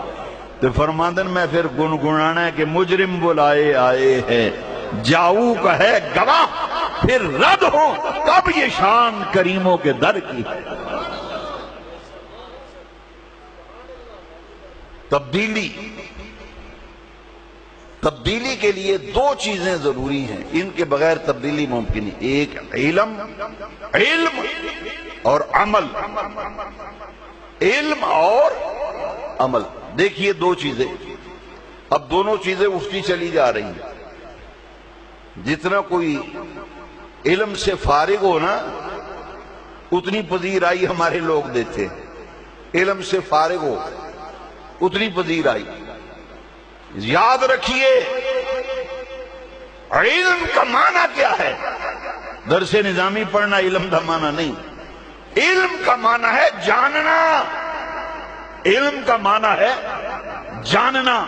تے فرماندن میں پھر گنگنانا ہے کہ مجرم بلائے آئے ہیں، جاؤ کا ہے گواہ، پھر رد ہو تب یہ شان کریموں کے در کی ہے۔ تبدیلی کے لیے 2 چیزیں ضروری ہیں، ان کے بغیر تبدیلی ممکن نہیں، ایک علم اور عمل، علم اور عمل۔ دیکھیے 2 چیزیں، اب دونوں چیزیں اٹھتی چلی جا رہی ہیں۔ جتنا کوئی علم سے فارغ ہو نا اتنی پذیرائی ہمارے لوگ دیتے ہیں، علم سے فارغ ہو اتنی پذیرائی۔ یاد رکھیے علم کا معنی کیا ہے، درس نظامی پڑھنا علم کا معنی نہیں. علم کا معنی ہے جاننا. علم کا معنی ہے جاننا.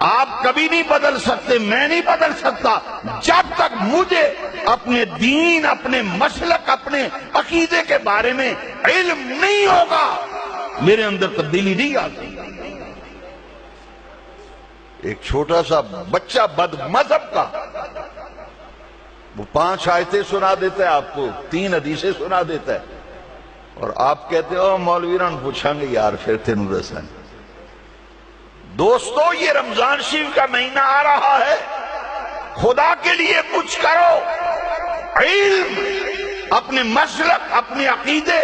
آپ کبھی نہیں بدل سکتے، میں نہیں بدل سکتا جب تک مجھے اپنے دین، اپنے مسلک، اپنے عقیدے کے بارے میں علم نہیں ہوگا، میرے اندر تبدیلی نہیں آتی. ایک چھوٹا سا بچہ بد مذہب کا وہ 5 آیتیں سنا دیتا ہے آپ کو، 3 حدیثیں سنا دیتا ہے، اور آپ کہتے ہو مولوی ران پوچھیں گے یار پھر تینوں رسن. دوستو یہ رمضان شریف کا مہینہ آ رہا ہے، خدا کے لیے کچھ کرو. علم، اپنے مسلک، اپنے عقیدے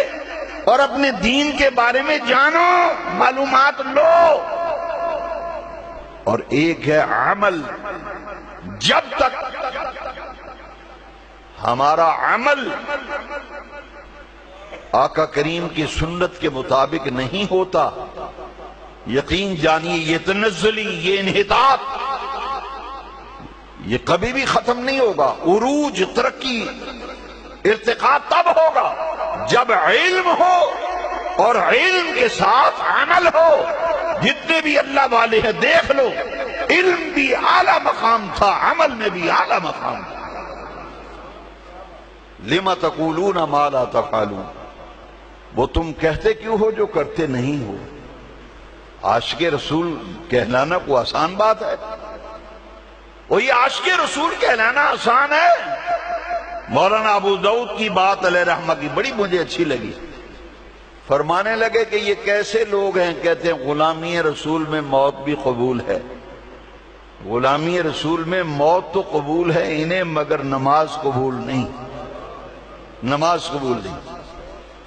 اور اپنے دین کے بارے میں جانو، معلومات لو. اور ایک ہے عمل. جب تک ہمارا عمل آقا کریم کی سنت کے مطابق نہیں ہوتا، یقین جانیے یہ تنزلی، یہ انحطاط، یہ کبھی بھی ختم نہیں ہوگا. عروج، ترقی، ارتقاء تب ہوگا جب علم ہو اور علم کے ساتھ عمل ہو. جتنے بھی اللہ والے ہیں دیکھ لو، علم بھی اعلیٰ مقام تھا، عمل میں بھی اعلیٰ مقام تھا. لِمَ تَقُولُونَ مَا لَا تَفْعَلُونَ، وہ تم کہتے کیوں ہو جو کرتے نہیں ہو. عاشق رسول کہلانا کو آسان بات ہے؟ وہی عاشق رسول کہلانا آسان ہے؟ مولانا ابو داؤد کی بات علیہ رحمہ کی بڑی مجھے اچھی لگی. فرمانے لگے کہ یہ کیسے لوگ ہیں، کہتے ہیں غلامی رسول میں موت بھی قبول ہے. غلامی رسول میں موت تو قبول ہے انہیں، مگر نماز قبول نہیں. نماز قبول نہیں.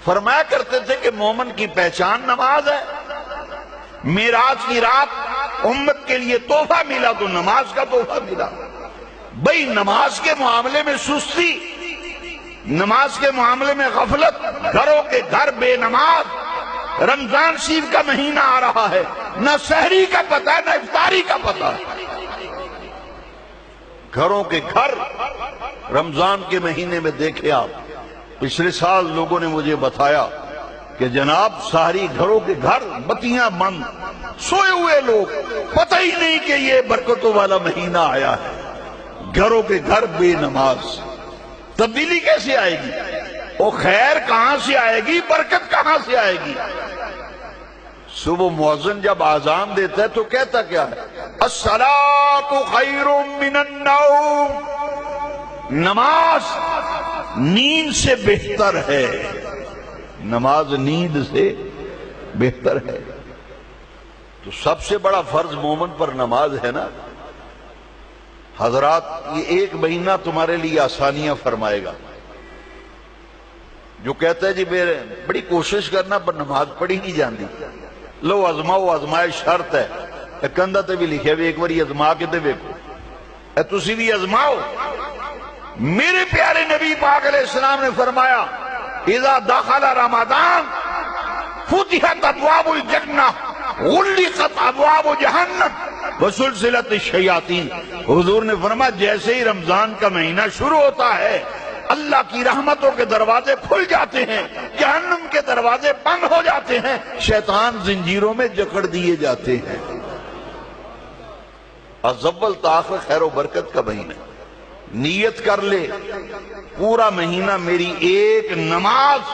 فرمایا کرتے تھے کہ مومن کی پہچان نماز ہے. معراج کی رات امت کے لیے تحفہ ملا تو نماز کا تحفہ ملا. بھئی نماز کے معاملے میں سستی، نماز کے معاملے میں غفلت، گھروں کے گھر بے نماز. رمضان شریف کا مہینہ آ رہا ہے، نہ سحری کا پتہ ہے نہ افطاری کا پتہ ہے. گھروں کے گھر رمضان کے مہینے میں دیکھے آپ. پچھلے سال لوگوں نے مجھے بتایا کہ جناب سحری گھروں کے گھر بتیاں بند، سوئے ہوئے لوگ، پتہ ہی نہیں کہ یہ برکتوں والا مہینہ آیا ہے. گھروں کے گھر بے نماز. تبدیلی کیسے آئے گی؟ وہ خیر کہاں سے آئے گی؟ برکت کہاں سے آئے گی؟ صبح مؤذن جب آذان دیتا ہے تو کہتا کیا ہے؟ الصلاۃ خیر من النوم. نماز نیند سے بہتر ہے. نماز نیند سے بہتر ہے. تو سب سے بڑا فرض مومن پر نماز ہے نا. حضرات یہ ایک مہینہ تمہارے لیے آسانیاں فرمائے گا. جو کہتا ہے جی میرے بڑی کوشش کرنا پر نماز پڑھی نہیں جاندی، لو ازماؤ، آزمائش شرط ہے. کندھا تے بھی لکھے بھی ایک بار ازما کے تے ویکھو، تسی بھی ازماؤ. میرے پیارے نبی پاک علیہ السلام نے فرمایا اذا دخل رمضان فتحت ابواب الجنہ غلقت ابواب جہنم وسلسلت الشیاطین. حضور نے فرمایا جیسے ہی رمضان کا مہینہ شروع ہوتا ہے اللہ کی رحمتوں کے دروازے کھل جاتے ہیں، جہنم کے دروازے بند ہو جاتے ہیں، شیطان زنجیروں میں جکڑ دیے جاتے ہیں. از اول تاخر خیر و برکت کا مہینہ. نیت کر لے پورا مہینہ میری ایک نماز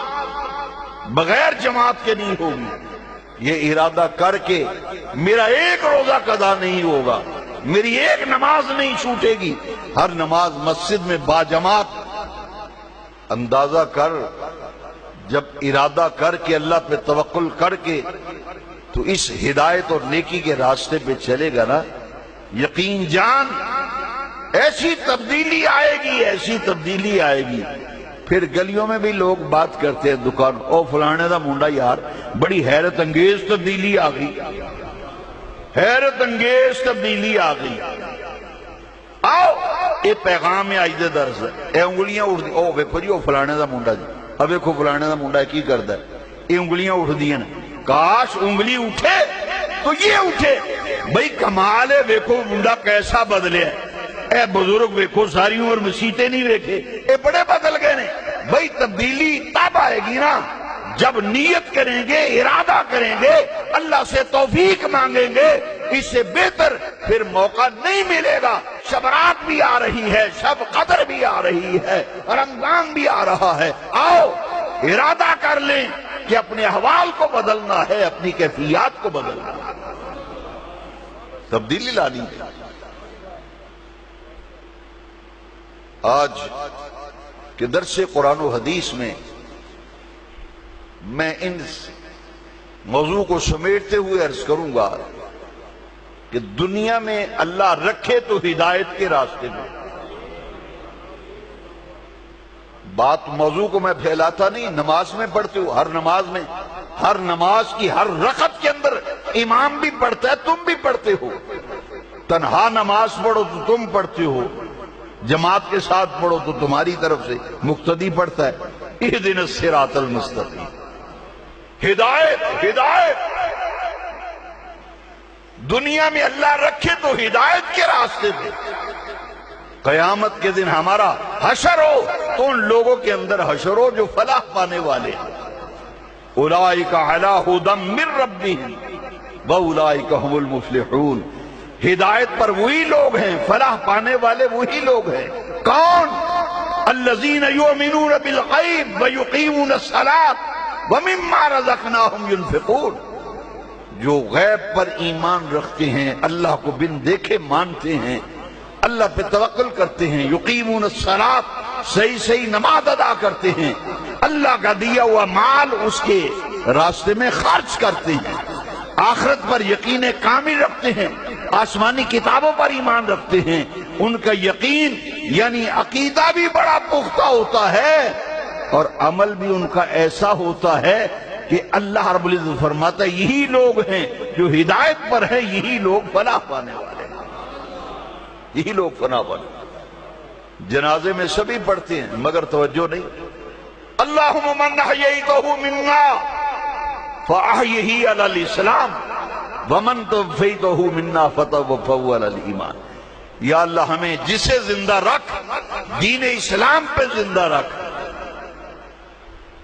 بغیر جماعت کے نہیں ہوگی. یہ ارادہ کر کے میرا ایک روزہ قضا نہیں ہوگا، میری ایک نماز نہیں چھوٹے گی. ہر نماز مسجد میں باجماعت. اندازہ کر جب ارادہ کر کے اللہ پہ توکل کر کے تو اس ہدایت اور نیکی کے راستے پہ چلے گا نا، یقین جان ایسی تبدیلی آئے گی، ایسی تبدیلی آئے گی. پھر گلیوں میں بھی لوگ بات کرتے ہیں دکان، او فلانے دا منڈا یار بڑی حیرت انگیز تبدیلی آ گئی، حیرت انگیز تبدیلی آ گئی. آؤ یہ پیغام آج دے درس ہے. اے انگلیاں اٹھ دی، او ویکھو جی او فلانے دا منڈا جی، اب ویکھو فلانے دا منڈا کی کردا ہے. یہ انگلیاں اٹھ دی ہیں. کاش انگلی اٹھے تو یہ اٹھے. بھئی کمال ہے، ویکھو منڈا کیسا بدلے ہے. اے بزرگ ویکھو ساری عمر مسیطے نہیں ویکھے، اے بڑے بدل گئے نے۔ بھئی تبدیلی تب آئے گی نا جب نیت کریں گے، ارادہ کریں گے، اللہ سے توفیق مانگیں گے۔ اس سے بہتر پھر موقع نہیں ملے گا۔ شب رات بھی آ رہی ہے، شب قدر بھی آ رہی ہے، رمضان بھی آ رہا ہے۔ آؤ ارادہ کر لیں کہ اپنے احوال کو بدلنا ہے، اپنی کیفیات کو بدلنا ہے، تبدیلی لانی ہے۔ آج کے درس قرآن و حدیث میں ان موضوع کو سمیٹتے ہوئے عرض کروں گا کہ دنیا میں اللہ رکھے تو ہدایت کے راستے میں۔ بات موضوع کو میں پھیلاتا نہیں، نماز میں پڑھتے ہو، ہر نماز کی ہر رکعت کے اندر امام بھی پڑھتا ہے، تم بھی پڑھتے ہو۔ تنہا نماز پڑھو تو تم پڑھتے ہو، جماعت کے ساتھ پڑھو تو تمہاری طرف سے مقتدی پڑھتا ہے۔ اہدنا الصراط المستقیم، ہدایت دنیا میں اللہ رکھے تو ہدایت کے راستے پہ۔ قیامت کے دن ہمارا حشر ہو تو ان لوگوں کے اندر حشر ہو جو فلاح پانے والے ہیں۔ اولئک علی ھدی من ربہم واولئک ھم المفلحون۔ ہدایت پر وہی لوگ ہیں، فلاح پانے والے وہی لوگ ہیں۔ کون؟ الذین یؤمنون بالغیب ویقیمون الصلاۃ ومما رزقناہم ینفقون۔ جو غیب پر ایمان رکھتے ہیں، اللہ کو بن دیکھے مانتے ہیں، اللہ پہ توکل کرتے ہیں، یقیمون الصلاۃ صحیح نماز ادا کرتے ہیں، اللہ کا دیا ہوا مال اس کے راستے میں خرچ کرتے ہیں، آخرت پر یقین کامل رکھتے ہیں، آسمانی کتابوں پر ایمان رکھتے ہیں، ان کا یقین یعنی عقیدہ بھی بڑا پختہ ہوتا ہے اور عمل بھی ان کا ایسا ہوتا ہے کہ اللہ رب العزت فرماتا ہے یہی لوگ ہیں جو ہدایت پر ہیں، یہی لوگ فلاح پانے والے ہیں، یہی لوگ فلاح پانے والے۔ جنازے میں سبھی پڑھتے ہیں مگر توجہ نہیں۔ اللہم من احییتہ منا فاحیہ علی الاسلام ومن توفیتہ منا فتوفہ علی الایمان۔ یا اللہ ہمیں جسے زندہ رکھ دین اسلام پہ زندہ رکھ،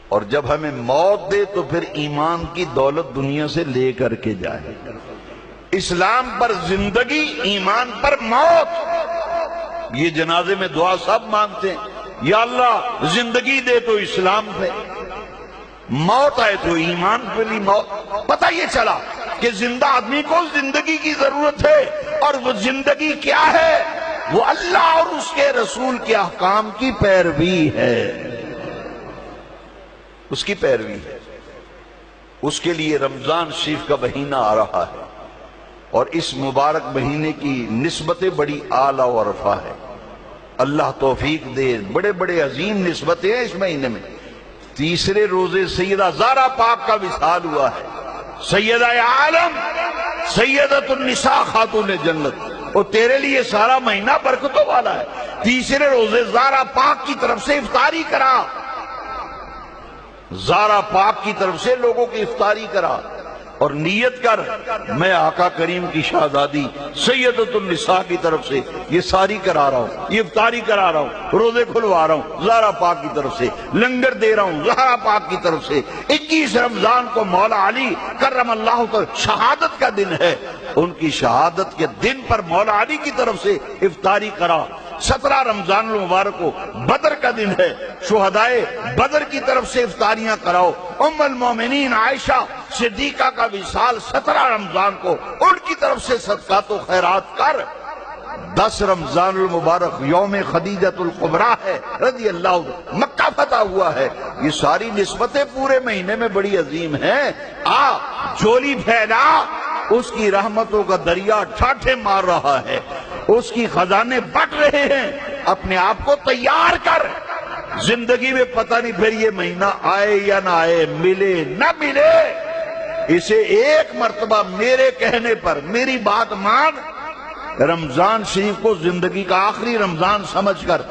اور جب ہمیں موت دے تو پھر ایمان کی دولت دنیا سے لے کر کے جائے۔ اسلام پر زندگی، ایمان پر موت۔ یہ جنازے میں دعا سب مانگتے ہیں، یا اللہ زندگی دے تو اسلام پہ، موت آئے تو ایمان پہ لی موت۔ پتہ یہ چلا کہ زندہ آدمی کو زندگی کی ضرورت ہے، اور وہ زندگی کیا ہے؟ وہ اللہ اور اس کے رسول کے احکام کی پیروی ہے، اس کی پیروی ہے۔ اس کے لیے رمضان شریف کا مہینہ آ رہا ہے، اور اس مبارک مہینے کی نسبتیں بڑی اعلیٰ و رفع ہے۔ اللہ توفیق دے، بڑے بڑے عظیم نسبتیں ہیں اس مہینے میں۔ تیسرے روزے سیدہ زہرا پاک کا وصال ہوا ہے، سیدہ عالم، سیدۃ النساء، خاتون جنت، اور تیرے لیے سارا مہینہ برکتوں والا ہے۔ تیسرے روزے زہرا پاک کی طرف سے افطاری کرا، زہرا پاک کی طرف سے لوگوں کی افطاری کرا، اور نیت کر میں آقا کریم کی شہزادی سیدۃ النساء کی طرف سے یہ ساری کرا رہا ہوں، یہ افطاری کرا رہا ہوں، روزے کھلوا رہا ہوں زہرا پاک کی طرف سے، لنگر دے رہا ہوں زہرا پاک کی طرف سے۔ 21 رمضان کو مولا علی کرم اللہ تعالی شہادت کا دن ہے، ان کی شہادت کے دن پر مولا علی کی طرف سے افطاری کرا۔ 17 رمضان المبارک کو بدر کا دن ہے، شہدائے بدر کی طرف سے افطاریاں کراؤ۔ ام المومنین عائشہ صدیقہ کا وصال 17 رمضان کو، ان کی طرف سے صدقات و خیرات کر۔ 10 رمضان المبارک یوم خدیجۃ الکبریٰ ہے رضی اللہ عنہ، مکہ فتح ہوا ہے۔ یہ ساری نسبتیں پورے مہینے میں بڑی عظیم ہیں۔ جھولی پھیلا، اس کی رحمتوں کا دریا ٹھاٹھے مار رہا ہے، اس کی خزانے بٹ رہے ہیں، اپنے آپ کو تیار کر۔ زندگی میں پتہ نہیں پھر یہ مہینہ آئے یا نہ آئے، ملے نہ ملے، اسے ایک مرتبہ میرے کہنے پر میری بات مان، رمضان شریف کو زندگی کا آخری رمضان سمجھ کر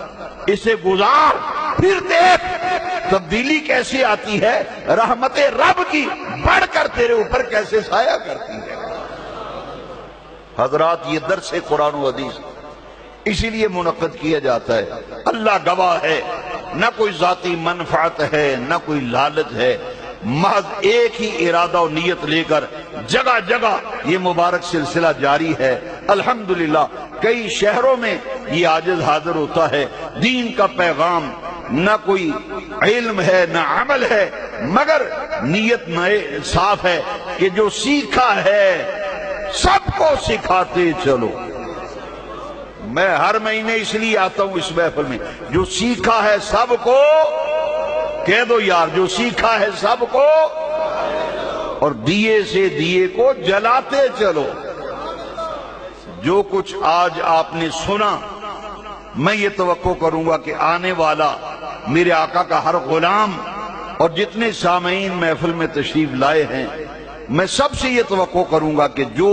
اسے گزار، پھر دیکھ تبدیلی کیسی آتی ہے، رحمت رب کی بڑھ کر تیرے اوپر کیسے سایہ کرتی ہے۔ حضرات، یہ درس قرآن و حدیث اسی لیے منعقد کیا جاتا ہے۔ اللہ گواہ ہے، نہ کوئی ذاتی منفعت ہے، نہ کوئی لالچ ہے، محض ایک ہی ارادہ و نیت لے کر جگہ جگہ یہ مبارک سلسلہ جاری ہے۔ الحمدللہ کئی شہروں میں یہ عاجز حاضر ہوتا ہے، دین کا پیغام نہ کوئی علم ہے نہ عمل ہے، مگر نیت نئے صاف ہے کہ جو سیکھا ہے سب کو سکھاتے چلو۔ میں ہر مہینے اس لیے آتا ہوں اس محفل میں، جو سیکھا ہے سب کو کہہ دو یار، جو سیکھا ہے سب کو، اور دیے سے دیے کو جلاتے چلو۔ جو کچھ آج آپ نے سنا، میں یہ توقع کروں گا کہ آنے والا میرے آقا کا ہر غلام اور جتنے سامعین محفل میں تشریف لائے ہیں، میں سب سے یہ توقع کروں گا کہ جو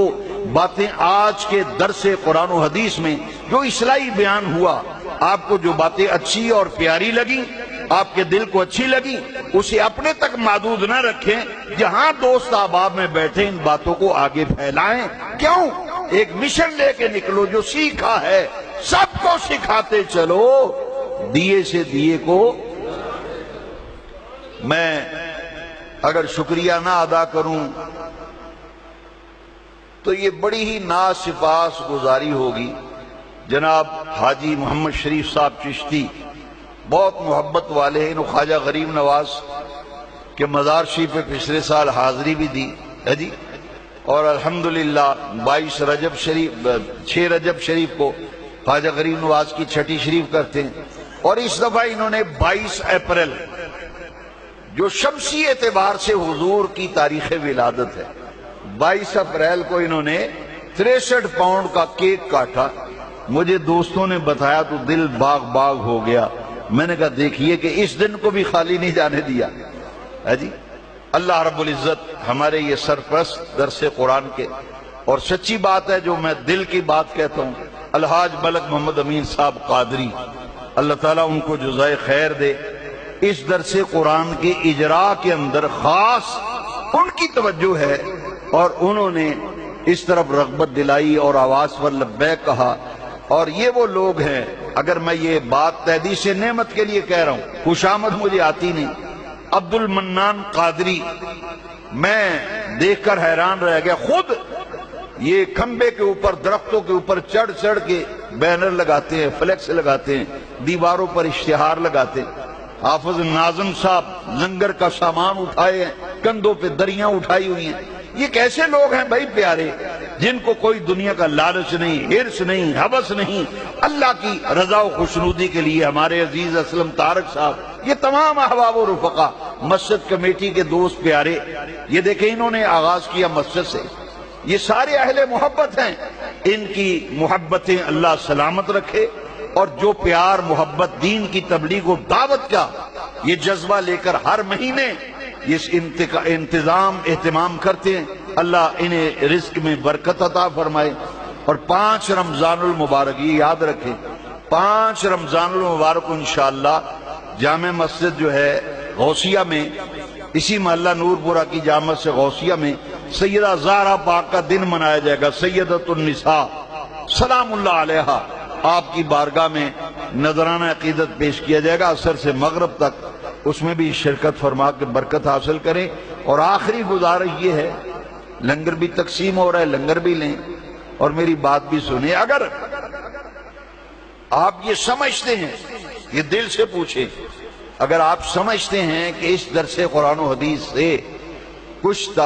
باتیں آج کے درس قرآن و حدیث میں جو اصلاحی بیان ہوا، آپ کو جو باتیں اچھی اور پیاری لگیں، آپ کے دل کو اچھی لگی، اسے اپنے تک محدود نہ رکھیں، جہاں دوست احباب میں بیٹھے ان باتوں کو آگے پھیلائیں۔ کیوں؟ ایک مشن لے کے نکلو، جو سیکھا ہے سب کو سکھاتے چلو، دیے سے دیے کو۔ میں اگر شکریہ نہ ادا کروں تو یہ بڑی ہی ناسپاس گزاری ہوگی۔ جناب حاجی محمد شریف صاحب چشتی بہت محبت والے ہیں، انہوں خواجہ غریب نواز کے مزار شریف پہ پچھلے سال حاضری بھی دی ہے جی، اور الحمدللہ 6 رجب شریف کو خواجہ غریب نواز کی چھٹی شریف کرتے ہیں، اور اس دفعہ انہوں نے 22 اپریل جو شمسی اعتبار سے حضور کی تاریخ ولادت ہے، 22 اپریل کو انہوں نے 63 پاؤنڈ کا کیک کاٹا۔ مجھے دوستوں نے بتایا تو دل باغ باغ ہو گیا۔ میں نے کہا دیکھیے کہ اس دن کو بھی خالی نہیں جانے دیا ہے جی۔ اللہ رب العزت ہمارے یہ سرپرست درس قرآن کے، اور سچی بات ہے جو میں دل کی بات کہتا ہوں، الحاج ملک محمد امین صاحب قادری، اللہ تعالیٰ ان کو جزائے خیر دے، اس درس قرآن کے اجراء کے اندر خاص ان کی توجہ ہے، اور انہوں نے اس طرف رغبت دلائی اور آواز پر لبیک کہا۔ اور یہ وہ لوگ ہیں، اگر میں یہ بات تحدیث نعمت کے لیے کہہ رہا ہوں، خوشامد مجھے آتی نہیں، عبد المنان قادری، میں دیکھ کر حیران رہ گیا، خود یہ کھمبے کے اوپر درختوں کے اوپر چڑھ چڑھ کے بینر لگاتے ہیں، فلیکس لگاتے ہیں، دیواروں پر اشتہار لگاتے ہیں۔ حافظ ناظم صاحب لنگر کا سامان اٹھائے ہیں، کندھوں پہ دریاں اٹھائی ہوئی ہیں۔ یہ کیسے لوگ ہیں بھائی پیارے، جن کو کوئی دنیا کا لالچ نہیں، ہرس نہیں، حوث نہیں، اللہ کی رضا و خوشنودی کے لیے۔ ہمارے عزیز اسلم طارق صاحب، یہ تمام احباب و رفقا، مسجد کمیٹی کے دوست پیارے، یہ دیکھیں انہوں نے آغاز کیا مسجد سے، یہ سارے اہل محبت ہیں، ان کی محبتیں اللہ سلامت رکھے، اور جو پیار محبت دین کی تبلیغ و دعوت کا یہ جذبہ لے کر ہر مہینے اس انتظام اہتمام کرتے ہیں، اللہ انہیں رزق میں برکت عطا فرمائے۔ اور 5 رمضان المبارک، یہ یاد رکھیں، 5 رمضان المبارک کو انشاءاللہ جامع مسجد جو ہے غوثیہ میں، اسی محلہ نور پورہ کی جامع سے غوثیہ میں سیدہ زہرا پاک کا دن منایا جائے گا، سیدۃ النساء سلام اللہ علیہا، آپ کی بارگاہ میں نذرانہ عقیدت پیش کیا جائے گا عصر سے مغرب تک، اس میں بھی شرکت فرما کے برکت حاصل کریں۔ اور آخری گزارش یہ ہے، لنگر بھی تقسیم ہو رہا ہے، لنگر بھی لیں اور میری بات بھی سنیں۔ اگر آپ یہ سمجھتے ہیں، یہ دل سے پوچھیں، اگر آپ سمجھتے ہیں کہ اس درس قرآن و حدیث سے کچھ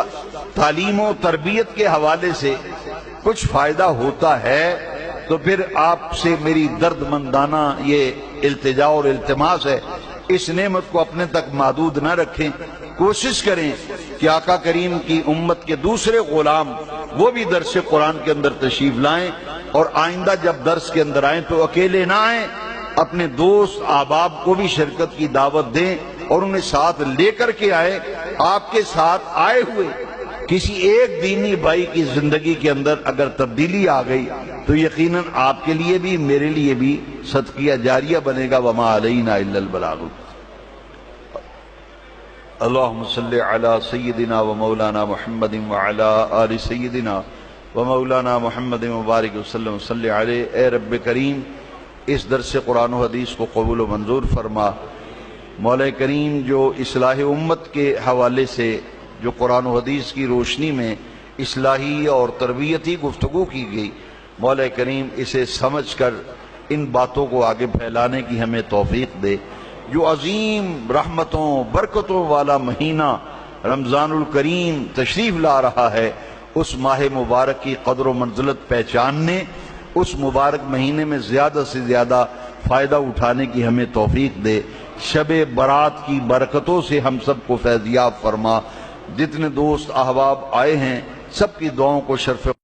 تعلیم و تربیت کے حوالے سے کچھ فائدہ ہوتا ہے، تو پھر آپ سے میری درد مندانہ یہ التجا اور التماس ہے، اس نعمت کو اپنے تک محدود نہ رکھیں، کوشش کریں کہ آقا کریم کی امت کے دوسرے غلام وہ بھی درس قرآن کے اندر تشریف لائیں، اور آئندہ جب درس کے اندر آئیں تو اکیلے نہ آئیں، اپنے دوست احباب کو بھی شرکت کی دعوت دیں اور انہیں ساتھ لے کر کے آئیں۔ آپ کے ساتھ آئے ہوئے کسی ایک دینی بھائی کی زندگی کے اندر اگر تبدیلی آ گئی تو یقیناً آپ کے لیے بھی میرے لیے بھی صدقیہ جاریہ بنے گا۔ وما علینا الا البلاغ۔ اللہم صلی علی سیدنا و مولانا محمد وعلی آل سیدنا و مولانا محمد مبارک وسلم صلی علیہ۔ اے رب کریم اس درس قرآن و حدیث کو قبول و منظور فرما۔ مولا کریم جو اصلاح امت کے حوالے سے جو قرآن و حدیث کی روشنی میں اصلاحی اور تربیتی گفتگو کی گئی، مولا کریم اسے سمجھ کر ان باتوں کو آگے پھیلانے کی ہمیں توفیق دے۔ جو عظیم رحمتوں برکتوں والا مہینہ رمضان الکریم تشریف لا رہا ہے، اس ماہ مبارک کی قدر و منزلت پہچاننے، اس مبارک مہینے میں زیادہ سے زیادہ فائدہ اٹھانے کی ہمیں توفیق دے۔ شب برات کی برکتوں سے ہم سب کو فیضیاب فرما۔ جتنے دوست احباب آئے ہیں سب کی دعاؤں کو شرف